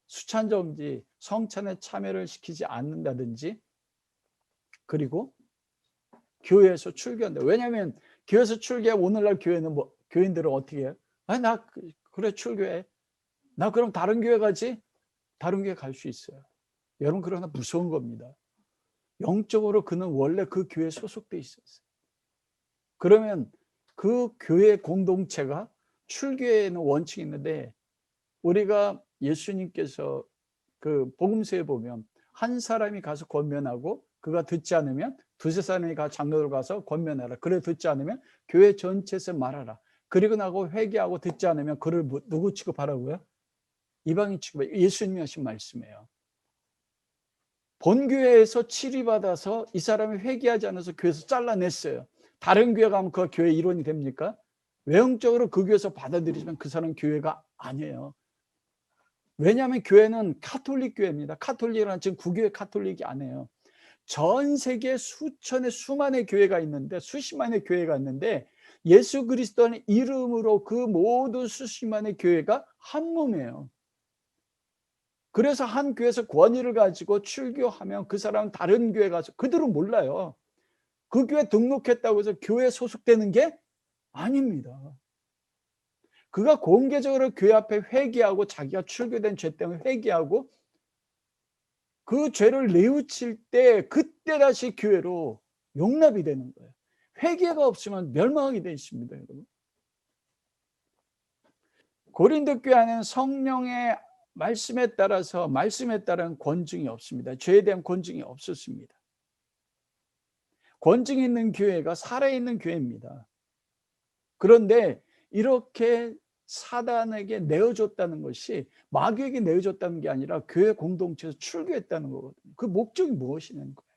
Speaker 1: 수찬정지, 성찬에 참여를 시키지 않는다든지, 그리고 교회에서 출교한다. 왜냐하면 교회에서 출교하면 오늘날 교회는 교인들은 어떻게 해요? 나 그래 출교해. 나 그럼 다른 교회 가지? 다른 교회 갈 수 있어요. 여러분 그러나 무서운 겁니다. 영적으로 그는 원래 그 교회에 소속돼 있었어요. 그러면 그 교회 공동체가 출교에는 원칙이 있는데 우리가 예수님께서 그 복음서에 보면 한 사람이 가서 권면하고 그가 듣지 않으면 두세 사람이 장로들 가서 권면하라. 그래 듣지 않으면 교회 전체에서 말하라. 그리고 나고 회개하고 듣지 않으면 그를 누구 취급하라고요? 이방인 취급해. 예수님이 하신 말씀이에요. 본교회에서 치리받아서 이 사람이 회개하지 않아서 교회에서 잘라냈어요. 다른 교회 가면 그 교회 일원이 됩니까? 외형적으로 그 교회에서 받아들이지만 그 사람은 교회가 아니에요. 왜냐하면 교회는 카톨릭 교회입니다. 카톨릭이란 지금 구교회 카톨릭이 아니에요. 전 세계 수천의 수만의 교회가 있는데 수십만의 교회가 있는데 예수 그리스도의 이름으로 그 모든 수십만의 교회가 한 몸이에요. 그래서 한 교회에서 권위를 가지고 출교하면 그 사람은 다른 교회 가서 그들은 몰라요. 그 교회 등록했다고 해서 교회에 소속되는 게 아닙니다. 그가 공개적으로 교회 앞에 회개하고 자기가 출교된 죄 때문에 회개하고 그 죄를 뉘우칠 때 그때 다시 교회로 용납이 되는 거예요. 회개가 없으면 멸망하게 되어 있습니다, 여러분. 고린도 교회 안에는 성령의 말씀에 따른 권징이 없습니다. 죄에 대한 권징이 없었습니다. 권징이 있는 교회가 살아있는 교회입니다. 그런데 이렇게 사단에게 내어줬다는 것이 마귀에게 내어줬다는 게 아니라 교회 공동체에서 출교했다는 거거든요. 그 목적이 무엇이냐는 거예요.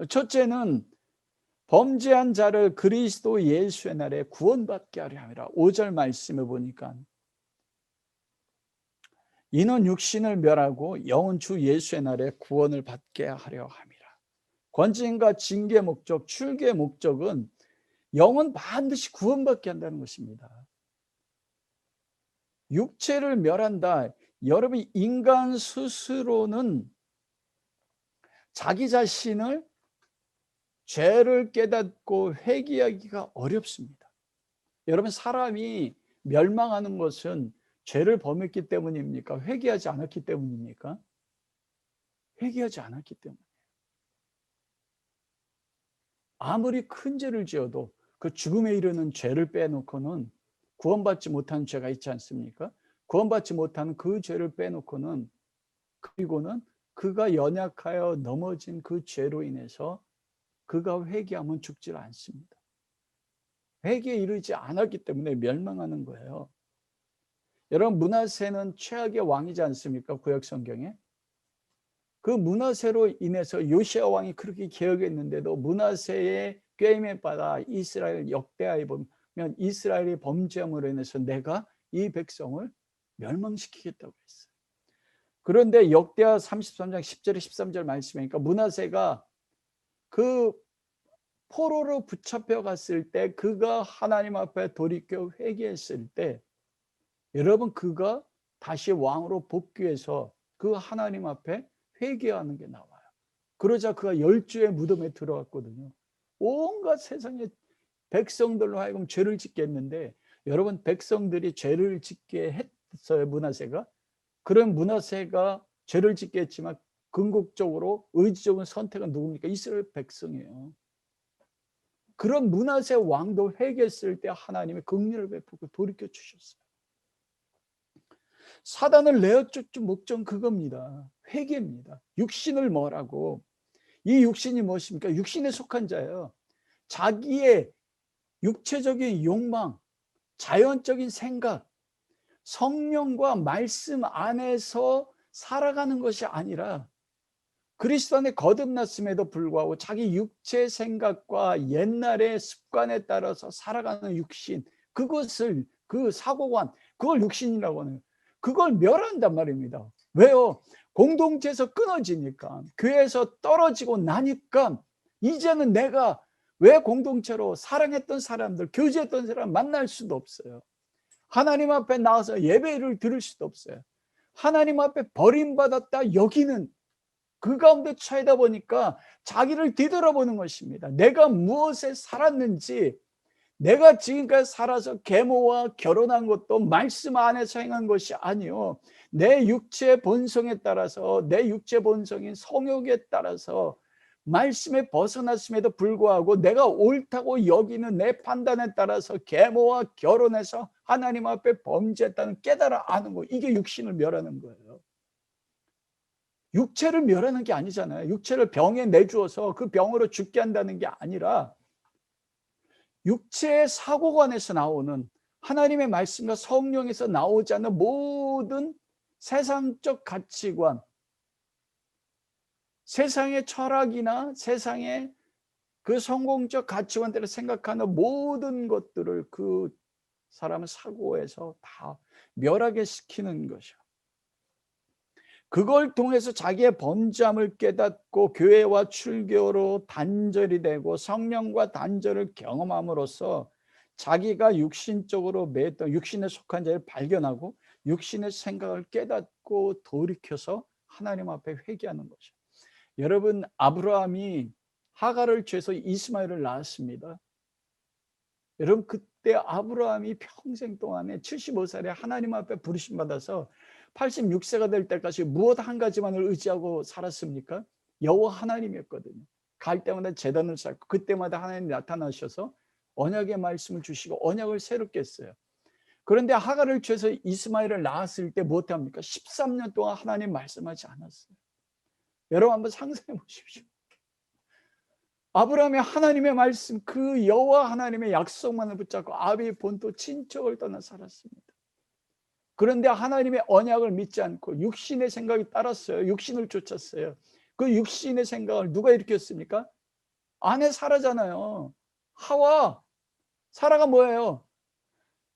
Speaker 1: 첫째는 범죄한 자를 그리스도 예수의 날에 구원받게 하려 함이라. 5절 말씀을 보니까 이는 육신을 멸하고 영은 주 예수의 날에 구원을 받게 하려 함이라. 권징과 징계 목적, 출교의 목적은 영은 반드시 구원받게 한다는 것입니다. 육체를 멸한다. 여러분 인간 스스로는 자기 자신을 죄를 깨닫고 회개하기가 어렵습니다. 여러분 사람이 멸망하는 것은 죄를 범했기 때문입니까? 회개하지 않았기 때문입니까? 회개하지 않았기 때문에. 아무리 큰 죄를 지어도 그 죽음에 이르는 죄를 빼놓고는 구원받지 못한 죄가 있지 않습니까? 구원받지 못한 그 죄를 빼놓고는 그리고는 그가 연약하여 넘어진 그 죄로 인해서 그가 회개하면 죽질 않습니다. 회개에 이르지 않았기 때문에 멸망하는 거예요. 여러분 므낫세는 최악의 왕이지 않습니까? 구약 성경에. 그 므낫세로 인해서 요시야 왕이 그렇게 개혁했는데도 므낫세의 꾀임에 따라 이스라엘 역대하에 보면 이스라엘이 범죄함으로 인해서 내가 이 백성을 멸망시키겠다고 했어요. 그런데 역대하 33장 10절에 13절 말씀이니까 므낫세가 그 포로로 붙잡혀 갔을 때 그가 하나님 앞에 돌이켜 회개했을 때 여러분 그가 다시 왕으로 복귀해서 그 하나님 앞에 회개하는 게 나와요. 그러자 그가 10주의 무덤에 들어갔거든요. 온갖 세상의 백성들로 하여금 죄를 짓게 했는데, 여러분, 백성들이 죄를 짓게 했어요, 므낫세가? 그런 므낫세가 죄를 짓게 했지만 궁극적으로 의지적인 선택은 누굽니까? 이스라엘 백성이에요. 그런 므낫세 왕도 회개했을 때 하나님의 긍휼을 베풀고 돌이켜 주셨어요. 사단을 내어쫓은 목적은 그겁니다. 회개입니다. 육신을 뭐라고? 이 육신이 무엇입니까? 육신에 속한 자예요. 자기의 육체적인 욕망, 자연적인 생각, 성령과 말씀 안에서 살아가는 것이 아니라 그리스도 안에 거듭났음에도 불구하고 자기 육체 생각과 옛날의 습관에 따라서 살아가는 육신, 그것을, 그 사고관, 그걸 육신이라고 하는, 그걸 멸한단 말입니다. 왜요? 공동체에서 끊어지니까, 교회에서 떨어지고 나니까 이제는 내가 왜 공동체로 사랑했던 사람들, 교제했던 사람 만날 수도 없어요. 하나님 앞에 나와서 예배를 드릴 수도 없어요. 하나님 앞에 버림받았다 여기는 그 가운데 처하다 보니까 자기를 뒤돌아보는 것입니다. 내가 무엇에 살았는지, 내가 지금까지 살아서 계모와 결혼한 것도 말씀 안에서 행한 것이 아니요, 내 육체의 본성에 따라서, 내 육체 본성인 성욕에 따라서 말씀에 벗어났음에도 불구하고 내가 옳다고 여기는 내 판단에 따라서 계모와 결혼해서 하나님 앞에 범죄했다는 깨달아 아는 거, 이게 육신을 멸하는 거예요. 육체를 멸하는 게 아니잖아요. 육체를 병에 내주어서 그 병으로 죽게 한다는 게 아니라 육체의 사고관에서 나오는, 하나님의 말씀과 성령에서 나오지 않는 모든 세상적 가치관, 세상의 철학이나 세상의 그 성공적 가치관들을 생각하는 모든 것들을 그 사람은 사고에서 다 멸하게 시키는 것이요. 그걸 통해서 자기의 범죄함을 깨닫고 교회와 출교로 단절이 되고 성령과 단절을 경험함으로써 자기가 육신적으로 매했던 육신에 속한 자를 발견하고 육신의 생각을 깨닫고 돌이켜서 하나님 앞에 회개하는 거죠. 여러분, 아브라함이 하갈을 취해서 이스마엘을 낳았습니다. 여러분, 그때 아브라함이 평생 동안에 75살에 하나님 앞에 부르심 받아서 86세가 될 때까지 무엇 한 가지만을 의지하고 살았습니까? 여호와 하나님이었거든요. 갈 때마다 제단을 쌓고 그때마다 하나님이 나타나셔서 언약의 말씀을 주시고 언약을 새롭게 했어요. 그런데 하갈을 취해서 이스마엘을 낳았을 때 무엇합니까? 13년 동안 하나님 말씀하지 않았어요. 여러분 한번 상상해 보십시오. 아브라함이 하나님의 말씀, 그 여호와 하나님의 약속만을 붙잡고 아비 본토 친척을 떠나 살았습니다. 그런데 하나님의 언약을 믿지 않고 육신의 생각이 따랐어요. 육신을 쫓았어요. 그 육신의 생각을 누가 일으켰습니까? 아내 사라잖아요. 하와. 사라가 뭐예요?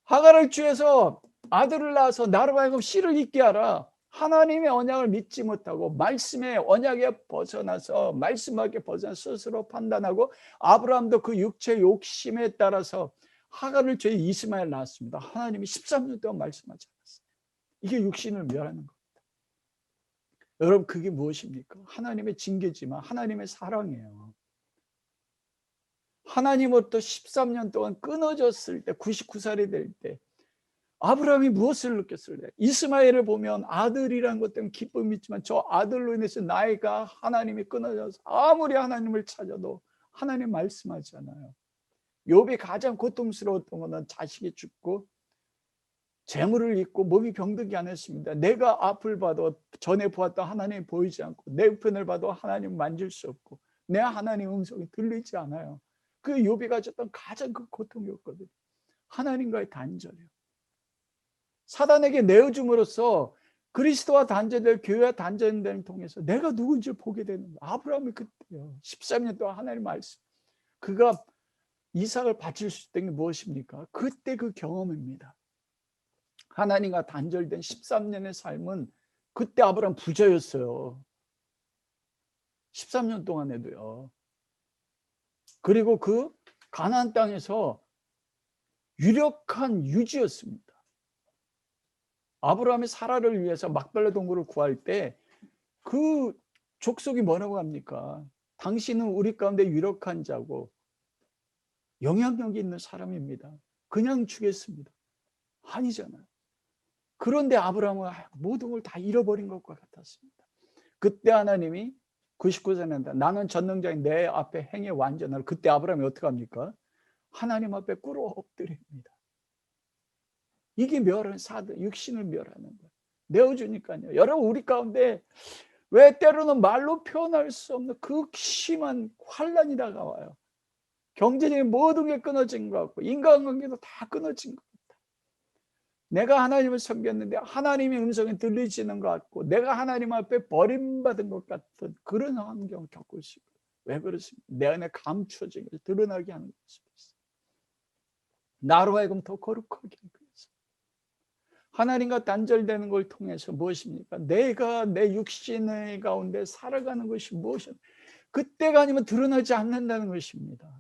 Speaker 1: 하갈을 취해서 아들을 낳아서 나로 하여금 씨를 잇게 하라. 하나님의 언약을 믿지 못하고 말씀의 언약에 벗어나서, 말씀하게 벗어나 스스로 판단하고, 아브라함도 그 육체 욕심에 따라서 하갈을 죄 이스마엘 낳았습니다. 하나님이 13년 동안 말씀하지 않았어요. 이게 육신을 멸하는 겁니다. 여러분, 그게 무엇입니까? 하나님의 징계지만 하나님의 사랑이에요. 하나님으로부터 13년 동안 끊어졌을 때, 99살이 될 때 아브라함이 무엇을 느꼈을래? 이스마엘을 보면 아들이라는 것 때문에 기쁨이 있지만 저 아들로 인해서 나이가 하나님이 끊어져서 아무리 하나님을 찾아도 하나님 말씀하지 않아요. 욥이 가장 고통스러웠던 것은 자식이 죽고 재물을 잃고 몸이 병들게 안 했습니다. 내가 앞을 봐도 전에 보았던 하나님이 보이지 않고 내 편을 봐도 하나님 만질 수 없고 내 하나님 음성이 들리지 않아요. 그 욥이 가졌던 가장 큰 고통이었거든요. 하나님과의 단절이요. 사단에게 내어줌으로써 그리스도와 단절될, 교회와 단절됨을 통해서 내가 누군지를 보게 되는 거예요. 아브라함이 그때요. 13년 동안 하나님 말씀. 그가 이삭을 바칠 수 있던 게 무엇입니까? 그때 그 경험입니다. 하나님과 단절된 13년의 삶은 그때 아브라함 부자였어요. 13년 동안에도요. 그리고 그 가나안 땅에서 유력한 유지였습니다. 아브라함이 사라를 위해서 막달라 동굴을 구할 때 그 족속이 뭐라고 합니까? 당신은 우리 가운데 유력한 자고 영향력이 있는 사람입니다. 그냥 주겠습니다. 아니잖아요. 그런데 아브라함은 모든 걸 다 잃어버린 것과 같았습니다. 그때 하나님이 99세는 나는 전능자인 내 앞에 행해 완전하라. 그때 아브라함이 어떻게 합니까? 하나님 앞에 꿇어 엎드립니다. 이게 멸한 사드, 육신을 멸하는 거예요. 내어주니까요. 여러분, 우리 가운데 왜 때로는 말로 표현할 수 없는 그 심한 환란이 다가와요. 경제적인 모든 게 끊어진 것 같고 인간관계도 다 끊어진 것 같아요. 내가 하나님을 섬겼는데 하나님의 음성이 들리지는 것 같고 내가 하나님 앞에 버림받은 것 같은 그런 환경을 겪고 있어요. 왜 그렇습니까? 내 안에 감춰진 것을 드러나게 하는 것입니다. 나로 하여금 더 거룩하게 하기 위해서. 하나님과 단절되는 걸 통해서 무엇입니까? 내가 내 육신의 가운데 살아가는 것이 무엇입니까? 그때가 아니면 드러나지 않는다는 것입니다.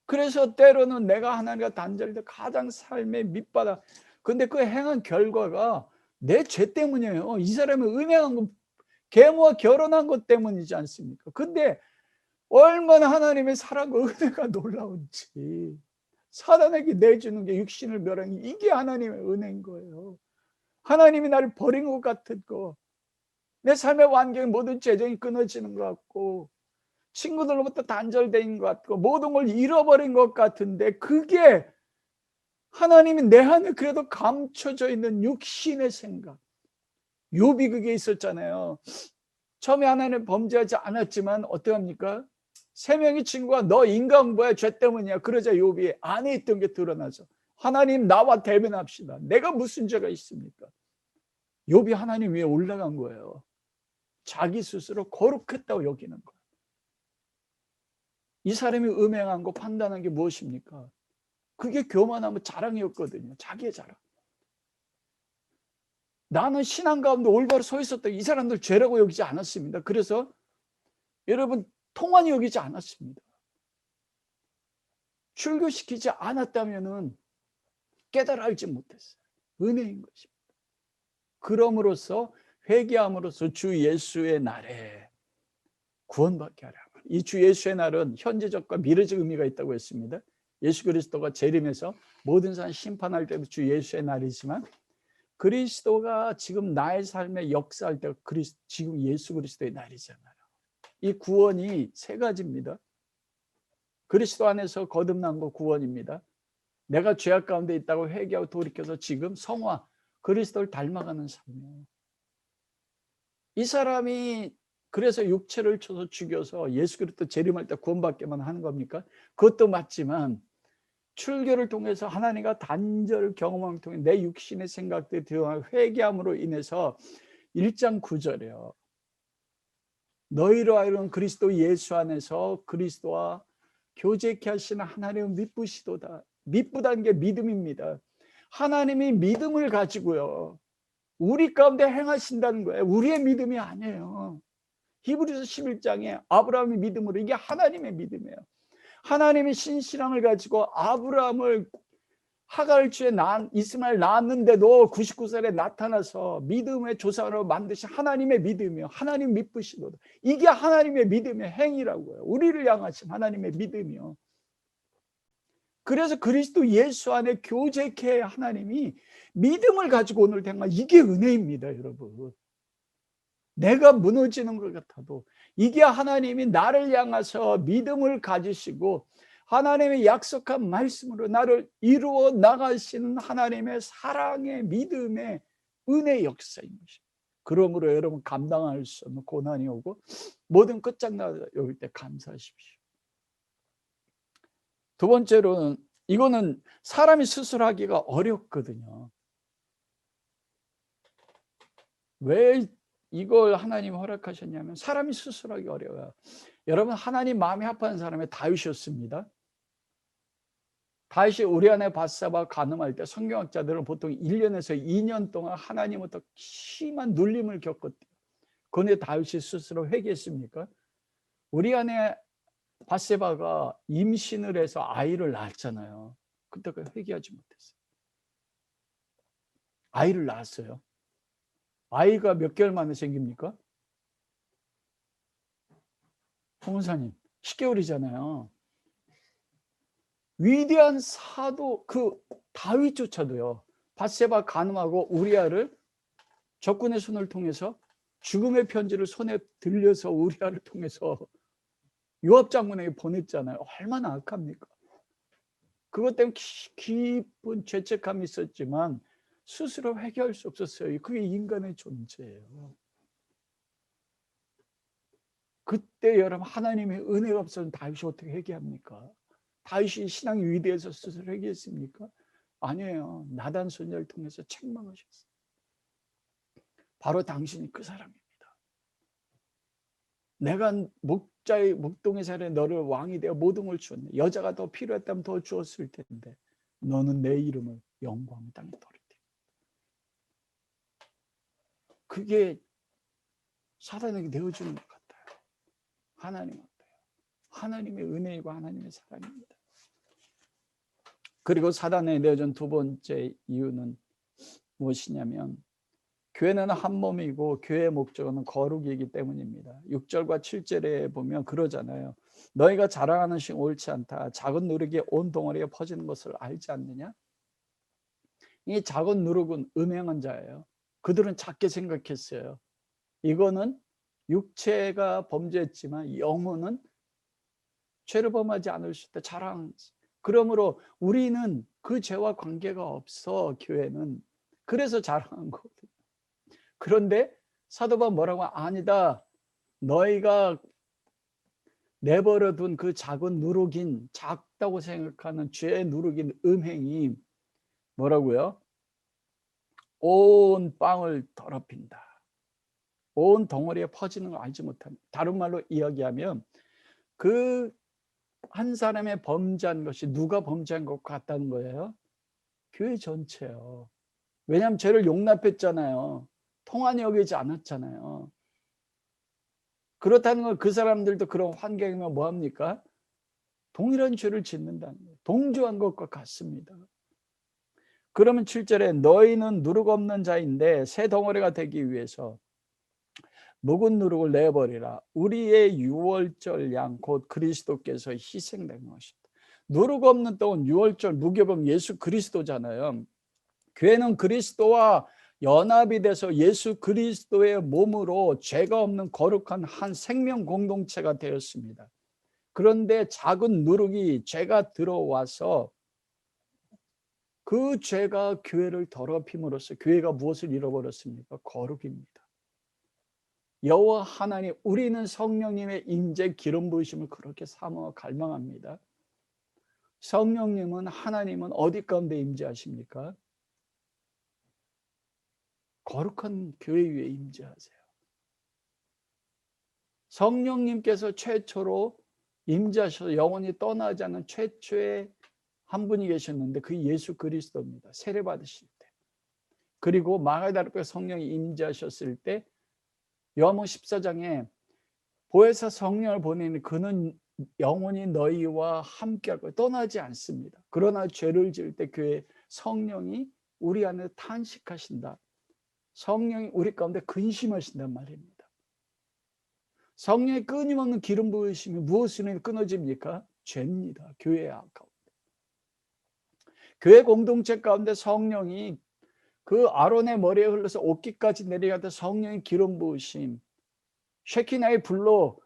Speaker 1: 그래서 때로는 내가 하나님과 단절돼 가장 삶의 밑바닥. 근데 그 행한 결과가 내 죄 때문이에요. 이 사람이 음행한 건 계모와 결혼한 것 때문이지 않습니까? 근데 얼마나 하나님의 사랑과 은혜가 놀라운지. 사단에게 내주는 게 육신을 멸하는 게 이게 하나님의 은혜인 거예요. 하나님이 나를 버린 것 같은 거, 내 삶의 환경에 모든 재정이 끊어지는 것 같고 친구들로부터 단절된 것 같고 모든 걸 잃어버린 것 같은데 그게 하나님이 내 안에 그래도 감춰져 있는 육신의 생각. 욥이 그게 있었잖아요. 처음에 하나님 범죄하지 않았지만 어떡합니까? 세 명의 친구가 너 인간보야 죄 때문이야. 그러자 욥이 안에 있던 게 드러나죠. 하나님 나와 대면합시다. 내가 무슨 죄가 있습니까? 욥이 하나님 위에 올라간 거예요. 자기 스스로 거룩했다고 여기는 거예요. 이 사람이 음행한 거 판단한 게 무엇입니까? 그게 교만하면 자랑이었거든요. 자기의 자랑. 나는 신앙 가운데 올바로 서 있었다. 이 사람들 죄라고 여기지 않았습니다. 그래서 여러분 통한이 여기지 않았습니다. 출교시키지 않았다면은 깨달아 알지 못했어요. 은혜인 것입니다. 그럼으로써 회개함으로써 주 예수의 날에 구원받게 하라. 이 주 예수의 날은 현재적과 미래적 의미가 있다고 했습니다. 예수 그리스도가 재림해서 모든 사람 심판할 때도 주 예수의 날이지만 그리스도가 지금 나의 삶에 역사할 때가 지금 예수 그리스도의 날이잖아요. 이 구원이 세 가지입니다. 그리스도 안에서 거듭난 거 구원입니다. 내가 죄악 가운데 있다고 회개하고 돌이켜서 지금 성화, 그리스도를 닮아가는 삶이에요. 이 사람이 그래서 육체를 쳐서 죽여서 예수 그리스도 재림할 때 구원받게만 하는 겁니까? 그것도 맞지만 출교를 통해서 하나님과 단절을 경험함을 통해 내 육신의 생각들이 드러나 회개함으로 인해서 1장 9절이에요. 너희로 하여금 그리스도 예수 안에서 그리스도와 교제케 하시는 하나님은 미쁘시도다. 미쁘다는 게 믿음입니다. 하나님이 믿음을 가지고요. 우리 가운데 행하신다는 거예요. 우리의 믿음이 아니에요. 히브리서 11장에 아브라함의 믿음으로 이게 하나님의 믿음이에요. 하나님이 신실함을 가지고 아브라함을 하갈 주에 이스마엘 낳았는데도 99살에 나타나서 믿음의 조상으로 만드신 하나님의 믿음이요. 하나님 믿으시도다. 이게 하나님의 믿음의 행위라고요. 우리를 향하신 하나님의 믿음이요. 그래서 그리스도 예수 안에 교제케 하나님이 믿음을 가지고 오늘 된 거 이게 은혜입니다, 여러분. 내가 무너지는 것 같아도 이게 하나님이 나를 향해서 믿음을 가지시고 하나님의 약속한 말씀으로 나를 이루어 나가시는 하나님의 사랑의 믿음의 은혜 역사인 것입니다. 그러므로 여러분 감당할 수 없는 고난이 오고 모든 끝장나올 때 감사하십시오. 두 번째로는 이거는 사람이 스스로 하기가 어렵거든요. 왜 이걸 하나님이 허락하셨냐면 사람이 스스로 하기 어려워요. 여러분 하나님 마음이 합하는 사람이 다윗이었습니다. 다윗이 우리아나의 밧사바 간음할 때 성경학자들은 보통 1년에서 2년 동안 하나님부터 심한 눌림을 겪었대요. 그런데 다윗이 스스로 회개했습니까? 우리아나의 밧세바가 임신을 해서 아이를 낳았잖아요. 그때 회개하지 못했어요. 아이를 낳았어요. 아이가 몇 개월 만에 생깁니까? 홍사님 10개월이잖아요. 위대한 사도 그 다윗조차도요, 밧세바 간음하고 우리아를 적군의 손을 통해서 죽음의 편지를 손에 들려서 우리아를 통해서 요압 장군에게 보냈잖아요. 얼마나 악합니까? 그것 때문에 깊은 죄책감이 있었지만 스스로 회개할 수 없었어요. 그게 인간의 존재예요. 그때 여러분 하나님의 은혜가 없어서 다윗이 어떻게 회개합니까? 다윗이 신앙이 위대해서 스스로 회개했습니까? 아니에요. 나단 소녀를 통해서 책망하셨어요. 바로 당신이 그 사람입니다. 내가 목동의 살에 너를 왕이 되어 모든 걸 주었네. 여자가 더 필요했다면 더 주었을 텐데 너는 내 이름을 영광 땅에 떨어뜨려. 그게 사단에게 내어주는 것 같아요. 하나님 같아요. 하나님의 은혜이고 하나님의 사랑입니다. 그리고 사단에 내어준 두 번째 이유는 무엇이냐면 교회는 한 몸이고 교회의 목적은 거룩이기 때문입니다. 6절과 7절에 보면 그러잖아요. 너희가 자랑하는 식 옳지 않다. 작은 누룩이 온 덩어리에 퍼지는 것을 알지 않느냐? 이 작은 누룩은 음행한 자예요. 그들은 작게 생각했어요. 이거는 육체가 범죄했지만 영혼은 죄를 범하지 않을 수 있다. 자랑. 그러므로 우리는 그 죄와 관계가 없어. 교회는 그래서 자랑한 거거든요. 그런데 사도 바울은 뭐라고? 아니다. 너희가 내버려둔 그 작은 누룩인, 작다고 생각하는 죄의 누룩인 음행이 뭐라고요? 온 빵을 더럽힌다. 온 덩어리에 퍼지는 걸 알지 못합니다. 다른 말로 이야기하면 그 한 사람의 범죄한 것이 누가 범죄한 것 같다는 거예요? 교회 전체요. 왜냐하면 죄를 용납했잖아요. 통한이 여기지 않았잖아요. 그렇다는 건 그 사람들도 그런 환경이면 뭐합니까? 동일한 죄를 짓는다는 거예요. 동조한 것과 같습니다. 그러면 7절에 너희는 누룩 없는 자인데 새 덩어리가 되기 위해서 묵은 누룩을 내버리라. 우리의 유월절 양 곧 그리스도께서 희생된 것이다. 누룩 없는 떡은 유월절 무교병 예수 그리스도잖아요. 교회는 그리스도와 연합이 돼서 예수 그리스도의 몸으로 죄가 없는 거룩한 한 생명 공동체가 되었습니다. 그런데 작은 누룩이 죄가 들어와서 그 죄가 교회를 더럽힘으로써 교회가 무엇을 잃어버렸습니까? 거룩입니다. 여호와 하나님, 우리는 성령님의 임재 기름 부으심을 그렇게 사모하고 갈망합니다. 성령님은, 하나님은 어디 가운데 임재하십니까? 거룩한 교회 위에 임재하세요. 성령님께서 최초로 임재하셔서 영원히 떠나지 않는 최초의 한 분이 계셨는데 그 예수 그리스도입니다. 세례 받으실 때. 그리고 마가다락에 성령이 임재하셨을 때 요한복음 14장에 보혜사 성령을 보내니 그는 영원히 너희와 함께할 거예요. 떠나지 않습니다. 그러나 죄를 지을 때 교회 성령이 우리 안에 탄식하신다. 성령이 우리 가운데 근심하신단 말입니다. 성령의 끊임없는 기름 부으심이 무엇으로 끊어집니까? 죄입니다. 교회의 아까움. 교회 공동체 가운데 성령이 그 아론의 머리에 흘러서 옷깃까지 내려가다 성령의 기름 부으심, 쉐키나의 불로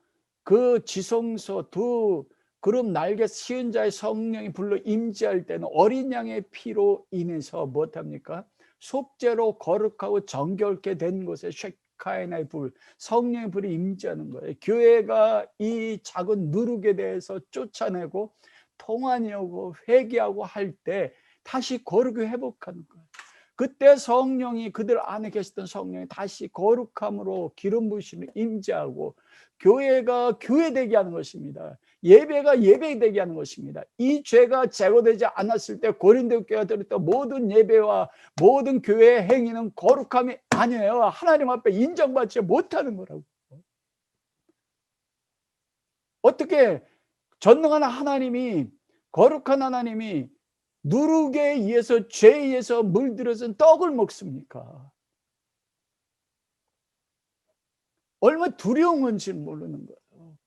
Speaker 1: 그 지성소 두 그룹 날개 씌운 자의 성령이 불로 임재할 때는 어린 양의 피로 인해서 무엇합니까? 속죄로 거룩하고 정결케 된 곳에 쉐카이나의 불, 성령의 불이 임재하는 거예요. 교회가 이 작은 누룩에 대해서 쫓아내고 통한이하고 회개하고 할 때 다시 거룩을 회복하는 거예요. 그때 성령이 그들 안에 계셨던 성령이 다시 거룩함으로 기름 부으심을 임재하고 교회가 교회되게 하는 것입니다. 예배가 예배되게 하는 것입니다. 이 죄가 제거되지 않았을 때 고린도 교회가 드렸던 모든 예배와 모든 교회의 행위는 거룩함이 아니에요. 하나님 앞에 인정받지 못하는 거라고. 어떻게 전능한 하나님이, 거룩한 하나님이 누룩에 의해서 죄에 의해서 물들어선 떡을 먹습니까? 얼마나 두려운 건지 모르는 거예요.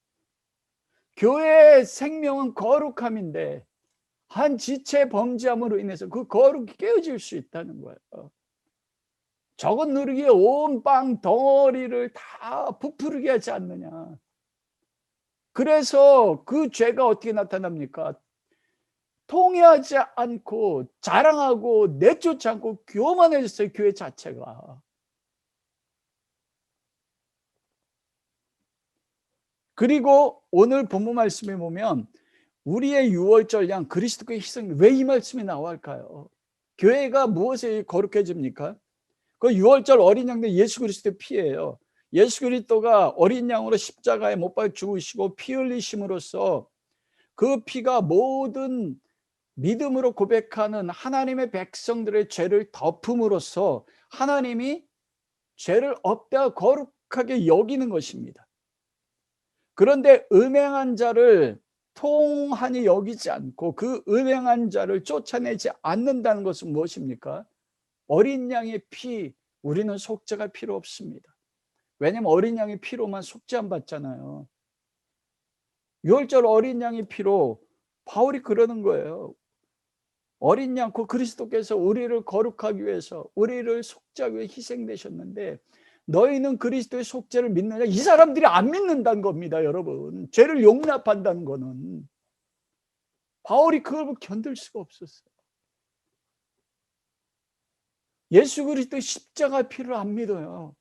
Speaker 1: 교회의 생명은 거룩함인데 한 지체 범죄함으로 인해서 그 거룩이 깨어질 수 있다는 거예요. 적은 누룩이 온 빵 덩어리를 다 부풀게 하지 않느냐. 그래서 그 죄가 어떻게 나타납니까? 통회하지 않고 자랑하고 내쫓지 않고 교만해졌어요, 교회 자체가. 그리고 오늘 본문 말씀에 보면 우리의 유월절 양 그리스도의 희생, 왜 이 말씀이 나와 할까요? 교회가 무엇에 거룩해집니까? 그 유월절 어린 양들 예수 그리스도의 피예요. 예수 그리스도가 어린 양으로 십자가에 못 박혀 죽으시고 피 흘리심으로써 그 피가 모든 믿음으로 고백하는 하나님의 백성들의 죄를 덮음으로써 하나님이 죄를 없다 거룩하게 여기는 것입니다. 그런데 음행한 자를 통한히 여기지 않고 그 음행한 자를 쫓아내지 않는다는 것은 무엇입니까? 어린 양의 피, 우리는 속죄가 필요 없습니다. 왜냐하면 어린 양의 피로만 속죄 안 받잖아요. 유월절 어린 양의 피로 바울이 그러는 거예요. 어린 양, 그 그리스도께서 우리를 거룩하기 위해서, 우리를 속죄하기 위해 희생되셨는데 너희는 그리스도의 속죄를 믿느냐? 이 사람들이 안 믿는다는 겁니다, 여러분. 죄를 용납한다는 거는. 바울이 그걸 견딜 수가 없었어요. 예수 그리스도의 십자가 피를 안 믿어요.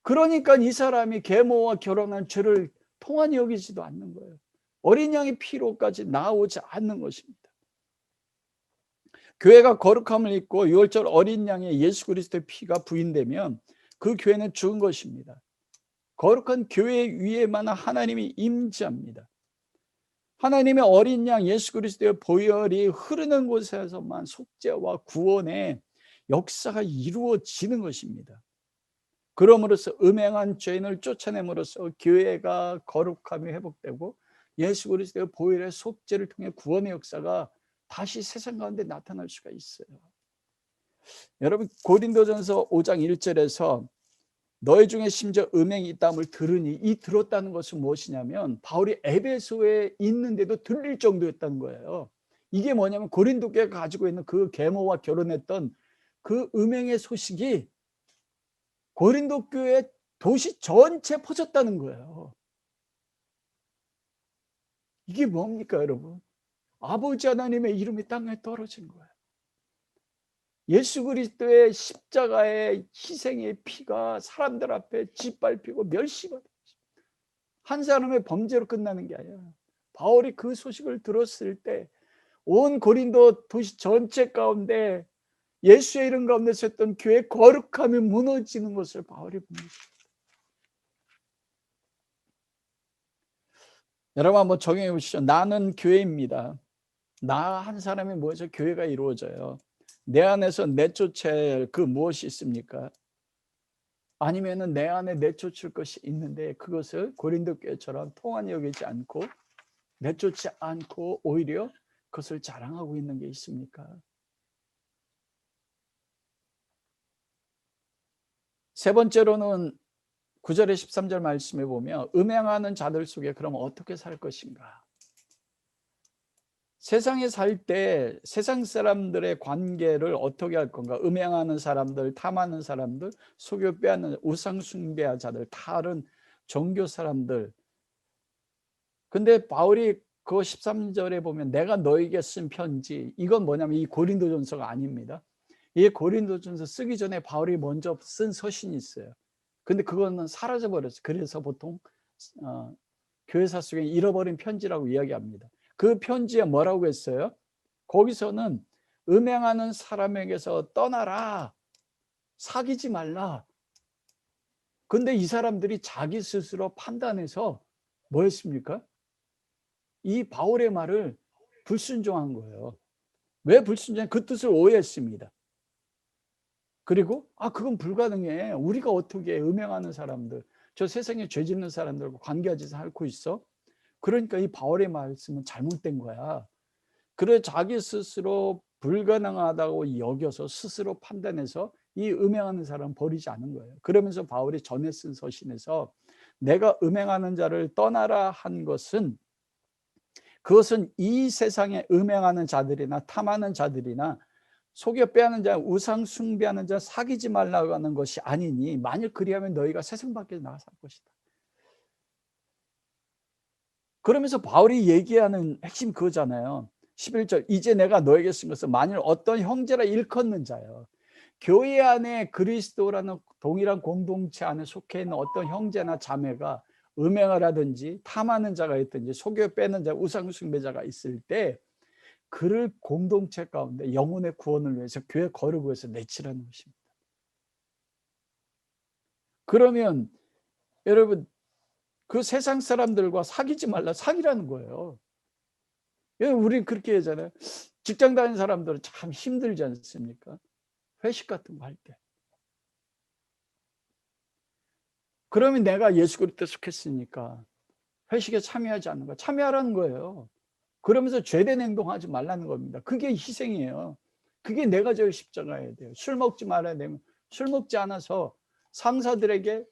Speaker 1: 그러니까 이 사람이 계모와 결혼한 죄를 통한히 여기지도 않는 거예요. 어린 양의 피로까지 나오지 않는 것입니다. 교회가 거룩함을 입고 유월절 어린 양의 예수 그리스도의 피가 부인되면 그 교회는 죽은 것입니다. 거룩한 교회 위에만 하나님이 임재합니다. 하나님의 어린 양 예수 그리스도의 보혈이 흐르는 곳에서만 속죄와 구원의 역사가 이루어지는 것입니다. 그럼으로써 음행한 죄인을 쫓아냄으로써 교회가 거룩함이 회복되고 예수 그리스도의 보혈의 속죄를 통해 구원의 역사가 다시 세상 가운데 나타날 수가 있어요. 여러분 고린도전서 5장 1절에서 너희 중에 심지어 음행이 있다함을 들으니, 이 들었다는 것은 무엇이냐면 바울이 에베소에 있는데도 들릴 정도였다는 거예요. 이게 뭐냐면 고린도 교회가 가지고 있는 그 계모와 결혼했던 그 음행의 소식이 고린도 교회 도시 전체에 퍼졌다는 거예요. 이게 뭡니까 여러분? 아버지 하나님의 이름이 땅에 떨어진 거예요. 예수 그리스도의 십자가의 희생의 피가 사람들 앞에 짓밟히고 멸시받았죠. 한 사람의 범죄로 끝나는 게 아니라 바울이 그 소식을 들었을 때 온 고린도 도시 전체 가운데 예수의 이름 가운데 섰던 교회 거룩함이 무너지는 것을 바울이 봅니다. 여러분 한번 적용해 보시죠. 나는 교회입니다. 나 한 사람이 모여서 교회가 이루어져요. 내 안에서 내쫓을 그 무엇이 있습니까? 아니면은 내 안에 내쫓을 것이 있는데 그것을 고린도 교회처럼 통한히 여기지 않고 내쫓지 않고 오히려 그것을 자랑하고 있는 게 있습니까? 세 번째로는 9절에 13절 말씀에 보면 음행하는 자들 속에 그럼 어떻게 살 것인가? 세상에 살 때 세상 사람들의 관계를 어떻게 할 건가? 음행하는 사람들, 탐하는 사람들, 속여 빼앗는 우상 숭배한 자들, 다른 종교 사람들. 근데 바울이 그 13절에 보면 내가 너에게 쓴 편지, 이건 뭐냐면 이 고린도전서가 아닙니다. 이 고린도전서 쓰기 전에 바울이 먼저 쓴 서신이 있어요. 근데 그거는 사라져 버렸어요. 그래서 보통 교회사 속에 잃어버린 편지라고 이야기합니다. 그 편지에 뭐라고 했어요? 거기서는 음행하는 사람에게서 떠나라, 사귀지 말라. 근데 이 사람들이 자기 스스로 판단해서 뭐 했습니까? 이 바울의 말을 불순종한 거예요. 왜 불순종해? 그 뜻을 오해했습니다. 그리고 그건 불가능해. 우리가 어떻게 음행하는 사람들, 저 세상에 죄 짓는 사람들과 관계하지 않고 있어? 그러니까 이 바울의 말씀은 잘못된 거야. 그래 자기 스스로 불가능하다고 여겨서 스스로 판단해서 이 음행하는 사람은 버리지 않은 거예요. 그러면서 바울이 전에 쓴 서신에서 내가 음행하는 자를 떠나라 한 것은, 그것은 이 세상에 음행하는 자들이나 탐하는 자들이나 속여 빼앗는 자, 우상 숭배하는 자, 사귀지 말라고 하는 것이 아니니 만일 그리하면 너희가 세상 밖에 나가서 할 것이다. 그러면서 바울이 얘기하는 핵심 그거잖아요. 11절 이제 내가 너에게 쓴 것은 만일 어떤 형제라 일컫는 자요. 교회 안에 그리스도라는 동일한 공동체 안에 속해 있는 어떤 형제나 자매가 음행을 하든지 탐하는 자가 있든지 속여 빼는 자, 우상 숭배자가 있을 때 그를 공동체 가운데 영혼의 구원을 위해서 교회 거룩을 위해서 내치라는 것입니다. 그러면 여러분 그 세상 사람들과 사귀지 말라, 사귀라는 거예요. 우리 그렇게 하잖아요. 직장 다니는 사람들은 참 힘들지 않습니까? 회식 같은 거 할 때. 그러면 내가 예수 그리스도에 속했으니까 회식에 참여하지 않는 거, 참여하라는 거예요. 그러면서 죄된 행동하지 말라는 겁니다. 그게 희생이에요. 그게 내가 져야 십자가여야 돼요. 술 먹지 말아야 되면 술 먹지 않아서 상사들에게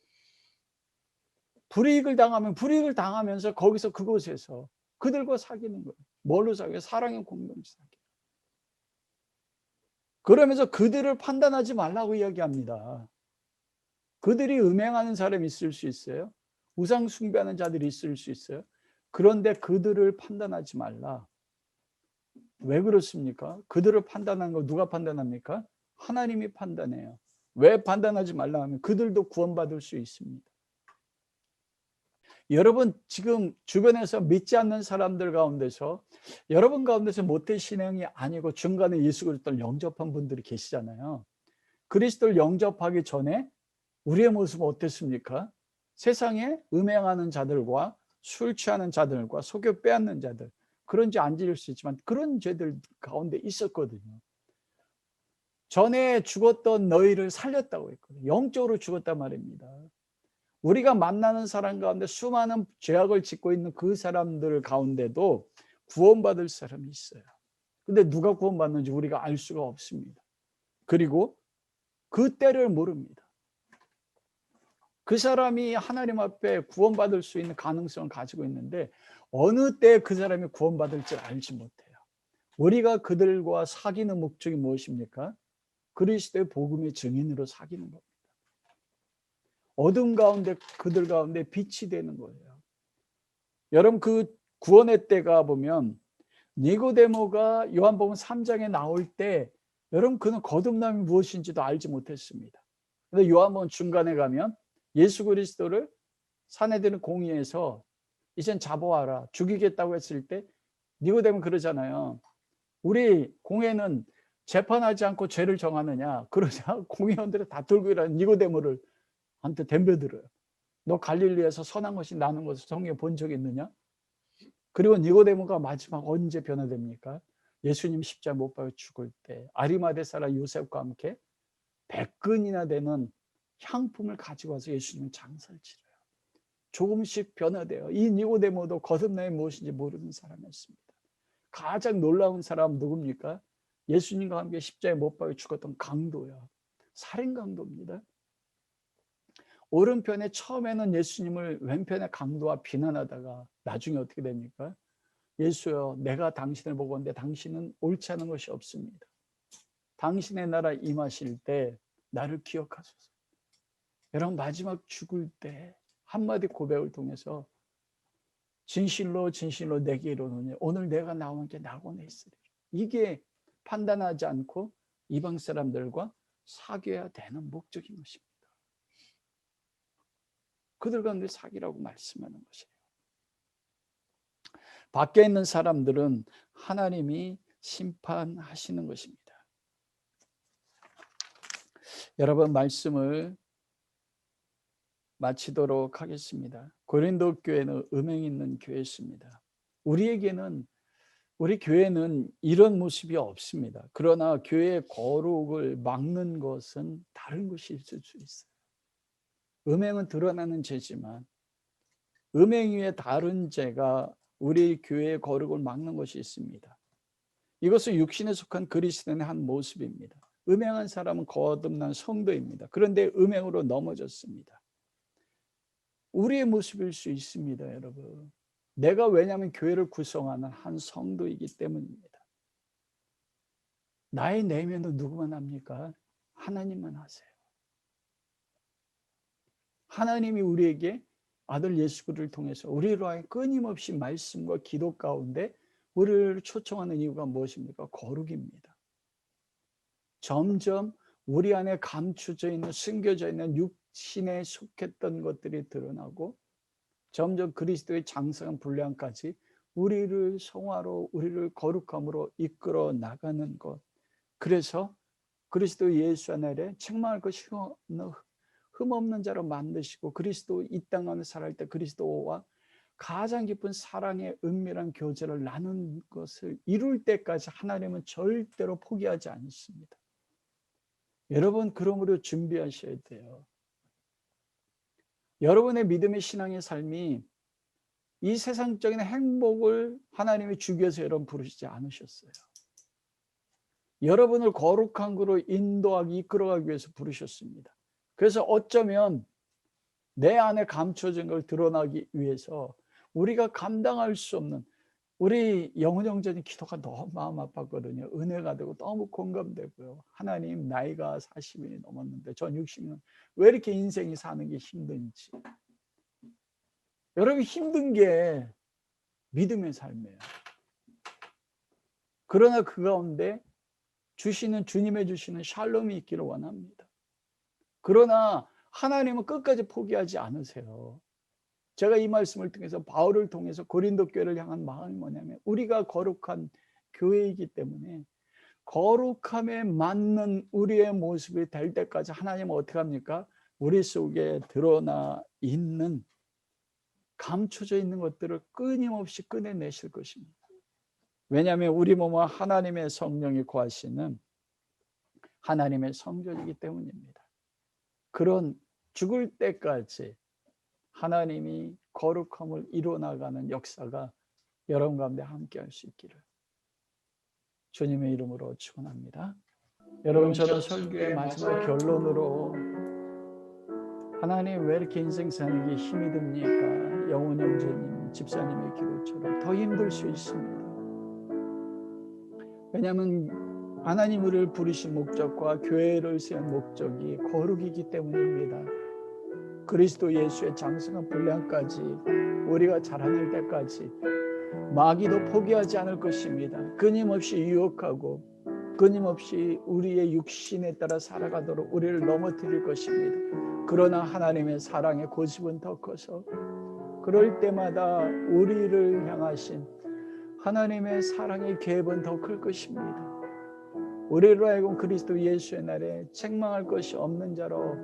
Speaker 1: 불이익을 당하면 불이익을 당하면서 거기서 그곳에서 그들과 사귀는 거예요. 뭘로 사귀어요? 사랑의 공동체 사귀어요. 그러면서 그들을 판단하지 말라고 이야기합니다. 그들이 음행하는 사람이 있을 수 있어요. 우상 숭배하는 자들이 있을 수 있어요. 그런데 그들을 판단하지 말라. 왜 그렇습니까? 그들을 판단하는 거 누가 판단합니까? 하나님이 판단해요. 왜 판단하지 말라 하면 그들도 구원받을 수 있습니다. 여러분 지금 주변에서 믿지 않는 사람들 가운데서 여러분 가운데서 모태신앙이 아니고 중간에 예수 그리스도를 영접한 분들이 계시잖아요. 그리스도를 영접하기 전에 우리의 모습은 어땠습니까? 세상에 음행하는 자들과 술 취하는 자들과 속여 빼앗는 자들, 그런 죄 안 지을 수 있지만 그런 죄들 가운데 있었거든요. 전에 죽었던 너희를 살렸다고 했거든요. 영적으로 죽었단 말입니다. 우리가 만나는 사람 가운데 수많은 죄악을 짓고 있는 그 사람들 가운데도 구원받을 사람이 있어요. 근데 누가 구원받는지 우리가 알 수가 없습니다. 그리고 그 때를 모릅니다. 그 사람이 하나님 앞에 구원받을 수 있는 가능성을 가지고 있는데 어느 때 그 사람이 구원받을지 알지 못해요. 우리가 그들과 사귀는 목적이 무엇입니까? 그리스도의 복음의 증인으로 사귀는 겁니다. 어둠 가운데 그들 가운데 빛이 되는 거예요. 여러분 그 구원의 때가 보면 니고데모가 요한복음 3장에 나올 때 여러분 그는 거듭남이 무엇인지도 알지 못했습니다. 근데 요한복음 중간에 가면 예수 그리스도를 사내들은 공의해서 이젠 잡아와라 죽이겠다고 했을 때 니고데모 그러잖아요. 우리 공회는 재판하지 않고 죄를 정하느냐. 그러자 공회원들이 다 들고 일하는 니고데모를 한테 덤벼들어요. 너 갈릴리에서 선한 것이 나는 것을 성경에 본 적이 있느냐? 그리고 니고데모가 마지막 언제 변화됩니까? 예수님 십자가 못 박혀 죽을 때 아리마대 사람 요셉과 함께 100근이나 되는 향품을 가지고 와서 예수님 장사를 치러요. 조금씩 변화돼요. 이 니고데모도 거듭남이 무엇인지 모르는 사람이었습니다. 가장 놀라운 사람 누굽니까? 예수님과 함께 십자가에 못 박혀 죽었던 강도야. 살인 강도입니다. 오른편에 처음에는 예수님을 왼편에 강도와 비난하다가 나중에 어떻게 됩니까? 예수여 내가 당신을 보건대 당신은 옳지 않은 것이 없습니다. 당신의 나라 임하실 때 나를 기억하소서. 여러분 마지막 죽을 때 한마디 고백을 통해서 진실로 진실로 내게 이르노니 오늘 내가 나온 게 낙원에 있으리라. 이게 판단하지 않고 이방 사람들과 사귀어야 되는 목적인 것입니다. 그들 가운데 사귀라고 말씀하는 것이에요. 밖에 있는 사람들은 하나님이 심판하시는 것입니다. 여러분 말씀을 마치도록 하겠습니다. 고린도 교회는 음행 있는 교회였습니다. 우리에게는 우리 교회는 이런 모습이 없습니다. 그러나 교회의 거룩을 막는 것은 다른 것이 있을 수 있어요. 음행은 드러나는 죄지만 음행 위에 다른 죄가 우리 교회의 거룩을 막는 것이 있습니다. 이것은 육신에 속한 그리스도인의 한 모습입니다. 음행한 사람은 거듭난 성도입니다. 그런데 음행으로 넘어졌습니다. 우리의 모습일 수 있습니다, 여러분. 내가 왜냐하면 교회를 구성하는 한 성도이기 때문입니다. 나의 내면은 누구만 합니까? 하나님만 하세요. 하나님이 우리에게 아들 예수 그리스도를 통해서 우리로 하여 끊임없이 말씀과 기도 가운데 우리를 초청하는 이유가 무엇입니까? 거룩입니다. 점점 우리 안에 감추져 있는, 숨겨져 있는 육신에 속했던 것들이 드러나고 점점 그리스도의 장성한 분량까지 우리를 성화로, 우리를 거룩함으로 이끌어 나가는 것. 그래서 그리스도 예수 안에 책망할 것이 흠없는 자로 만드시고 그리스도 이 땅 안에 살아갈 때 그리스도와 가장 깊은 사랑의 은밀한 교제를 나눈 것을 이룰 때까지 하나님은 절대로 포기하지 않습니다. 여러분, 그러므로 준비하셔야 돼요. 여러분의 믿음의 신앙의 삶이 이 세상적인 행복을 하나님이 주기 위해서 여러분 부르시지 않으셨어요. 여러분을 거룩한 그로 인도하기, 이끌어가기 위해서 부르셨습니다. 그래서 어쩌면 내 안에 감춰진 걸 드러나기 위해서 우리가 감당할 수 없는, 우리 영훈 형제님 기도가 너무 마음 아팠거든요. 은혜가 되고 너무 공감되고요. 하나님, 나이가 40이 넘었는데 전 60년 왜 이렇게 인생이 사는 게 힘든지. 여러분, 힘든 게 믿음의 삶이에요. 그러나 그 가운데 주시는, 주님의 주시는 샬롬이 있기를 원합니다. 그러나 하나님은 끝까지 포기하지 않으세요. 제가 이 말씀을 통해서, 바울을 통해서 고린도 교회를 향한 마음이 뭐냐면, 우리가 거룩한 교회이기 때문에 거룩함에 맞는 우리의 모습이 될 때까지 하나님은 어떻게 합니까? 우리 속에 드러나 있는, 감춰져 있는 것들을 끊임없이 꺼내내실 것입니다. 왜냐하면 우리 몸은 하나님의 성령이 거하시는 하나님의 성전이기 때문입니다. 그런 죽을 때까지 하나님이 거룩함을 이루어나가는 역사가 여러분 가운데 함께할 수 있기를 주님의 이름으로 축원합니다. 여러분, 저는 설교의 마지막 결론으로 하나님, 왜 이렇게 인생 사는 게 힘이 듭니까? 영훈 형제님, 집사님의 기도처럼 더 힘들 수 있습니다. 왜냐하면 하나님 우리를 부르신 목적과 교회를 세운 목적이 거룩이기 때문입니다. 그리스도 예수의 장성한 분량까지 우리가 자라날 때까지 마귀도 포기하지 않을 것입니다. 끊임없이 유혹하고 끊임없이 우리의 육신에 따라 살아가도록 우리를 넘어뜨릴 것입니다. 그러나 하나님의 사랑의 고집은 더 커서 그럴 때마다 우리를 향하신 하나님의 사랑의 계획은 더 클 것입니다. 우리로 하여금 그리스도 예수의 날에 책망할 것이 없는 자로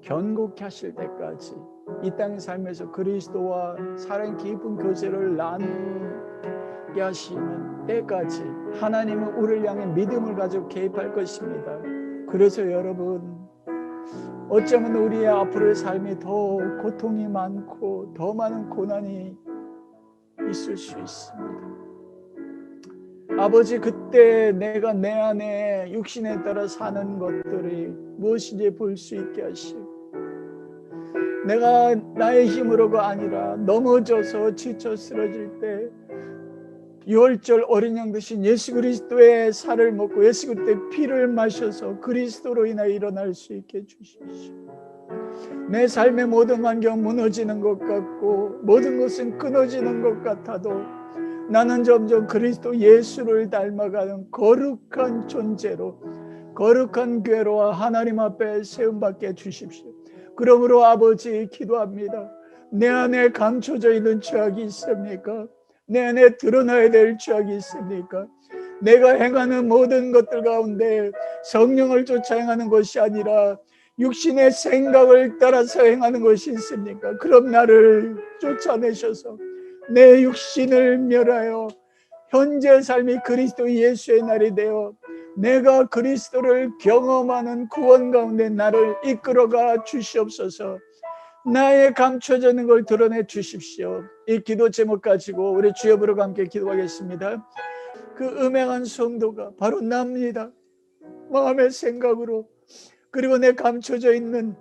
Speaker 1: 견고케 하실 때까지 이 땅의 삶에서 그리스도와 사랑 깊은 교제를 나누게 하시는 때까지 하나님은 우리를 향해 믿음을 가지고 개입할 것입니다. 그래서 여러분, 어쩌면 우리의 앞으로의 삶이 더 고통이 많고 더 많은 고난이 있을 수 있습니다. 아버지, 그때 내가 내 안에 육신에 따라 사는 것들이 무엇인지 볼 수 있게 하시고, 내가 나의 힘으로가 아니라 넘어져서 지쳐 쓰러질 때 유월절 어린 양 되신 예수 그리스도의 살을 먹고 예수 그리스도의 피를 마셔서 그리스도로 인하여 일어날 수 있게 해주십시오. 내 삶의 모든 환경 무너지는 것 같고 모든 것은 끊어지는 것 같아도 나는 점점 그리스도 예수를 닮아가는 거룩한 존재로, 거룩한 교회로 하나님 앞에 세움받게 해주십시오. 그러므로 아버지, 기도합니다. 내 안에 감춰져 있는 죄악이 있습니까? 내 안에 드러나야 될 죄악이 있습니까? 내가 행하는 모든 것들 가운데 성령을 쫓아 행하는 것이 아니라 육신의 생각을 따라서 행하는 것이 있습니까? 그럼 나를 쫓아내셔서 내 육신을 멸하여 현재 삶이 그리스도 예수의 날이 되어 내가 그리스도를 경험하는 구원 가운데 나를 이끌어가 주시옵소서. 나의 감춰져 있는 걸 드러내 주십시오. 이 기도 제목 가지고 우리 주여 부르고 함께 기도하겠습니다. 그 음행한 성도가 바로 납니다. 마음의 생각으로, 그리고 내 감춰져 있는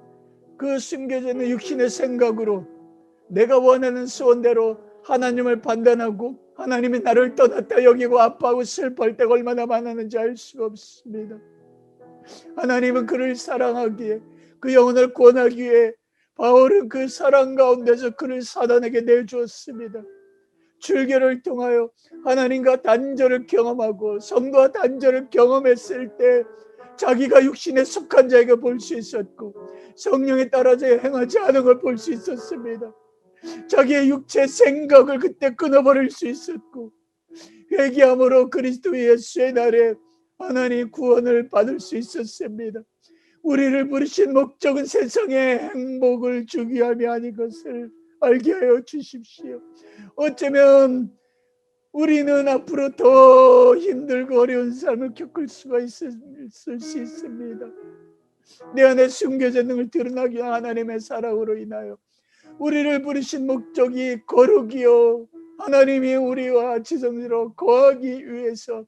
Speaker 1: 그 숨겨져 있는 육신의 생각으로 내가 원하는 소원대로 하나님을 판단하고 하나님이 나를 떠났다 여기고 아파하고 슬퍼할 때가 얼마나 많았는지 알 수가 없습니다. 하나님은 그를 사랑하기에, 그 영혼을 구원하기 위해 바울은 그 사랑 가운데서 그를 사단에게 내주었습니다. 출교를 통하여 하나님과 단절을 경험하고 성도와 단절을 경험했을 때 자기가 육신에 속한 자에게 볼 수 있었고 성령에 따라서 행하지 않은 걸 볼 수 있었습니다. 자기의 육체 생각을 그때 끊어버릴 수 있었고 회개함으로 그리스도 예수의 날에 하나님 구원을 받을 수 있었습니다. 우리를 부르신 목적은 세상의 행복을 주기 위함이 아닌 것을 알게 하여 주십시오. 어쩌면 우리는 앞으로 더 힘들고 어려운 삶을 겪을 수가 있을 수 있습니다. 내 안에 숨겨져 있는 걸 드러나기 위한 하나님의 사랑으로 인하여 우리를 부르신 목적이 거룩이요, 하나님이 우리와 지성으로 거하기 위해서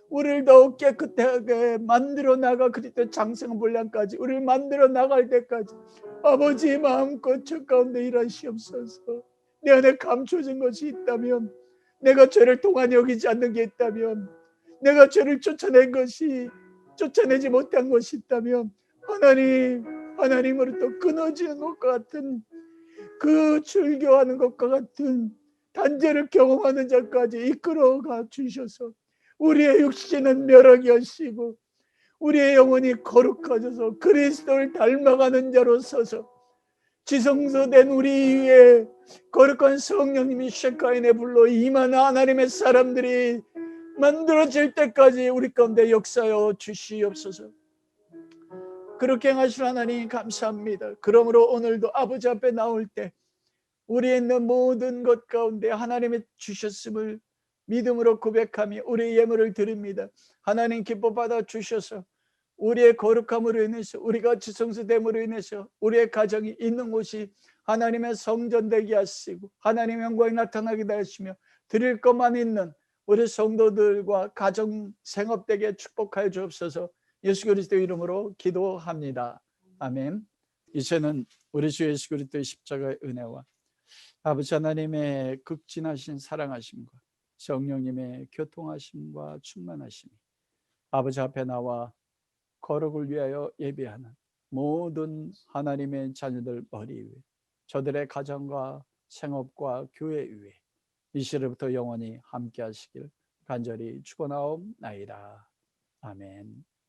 Speaker 1: 우리를 더욱 깨끗하게 만들어 나가 그리스도 장성 분량까지 우리를 만들어 나갈 때까지 아버지 마음껏 저 가운데 일하시옵소서. 내 안에 감춰진 것이 있다면, 내가 죄를 동안히 여기지 않는 게 있다면, 내가 죄를 쫓아내지 못한 것이 있다면 하나님으로부터 끊어지는 것과 같은, 그 출교하는 것과 같은 단죄를 경험하는 자까지 이끌어가 주셔서 우리의 육신은 멸하게 하시고 우리의 영혼이 거룩해져서 그리스도를 닮아가는 자로 서서 지성소된 우리 위에 거룩한 성령님이 셰카인의 불로 임하는 하나님의 사람들이 만들어질 때까지 우리 가운데 역사하여 주시옵소서. 그렇게 행하실 하나님 감사합니다. 그러므로 오늘도 아버지 앞에 나올 때 우리에 있는 모든 것 가운데 하나님이 주셨음을 믿음으로 고백하며 우리의 예물을 드립니다. 하나님 기뻐 받아 주셔서 우리의 거룩함으로 인해서, 우리가 지성소됨으로 인해서 우리의 가정이 있는 곳이 하나님의 성전 되게 하시고 하나님의 영광이 나타나게 하시며 드릴 것만 있는 우리 성도들과 가정 생업되게 축복하여 주옵소서. 예수 그리스도 이름으로 기도합니다. 아멘. 이제는 우리 주 예수 그리스도의 십자가의 은혜와 아버지 하나님의 극진하신 사랑하심과 성령님의 교통하심과 충만하심이 아버지 앞에 나와 거룩을 위하여 예비하는 모든 하나님의 자녀들 머리 위에, 저들의 가정과 생업과 교회 위에 이 시절부터 영원히 함께 하시길 간절히 축원하옵나이다. 아멘.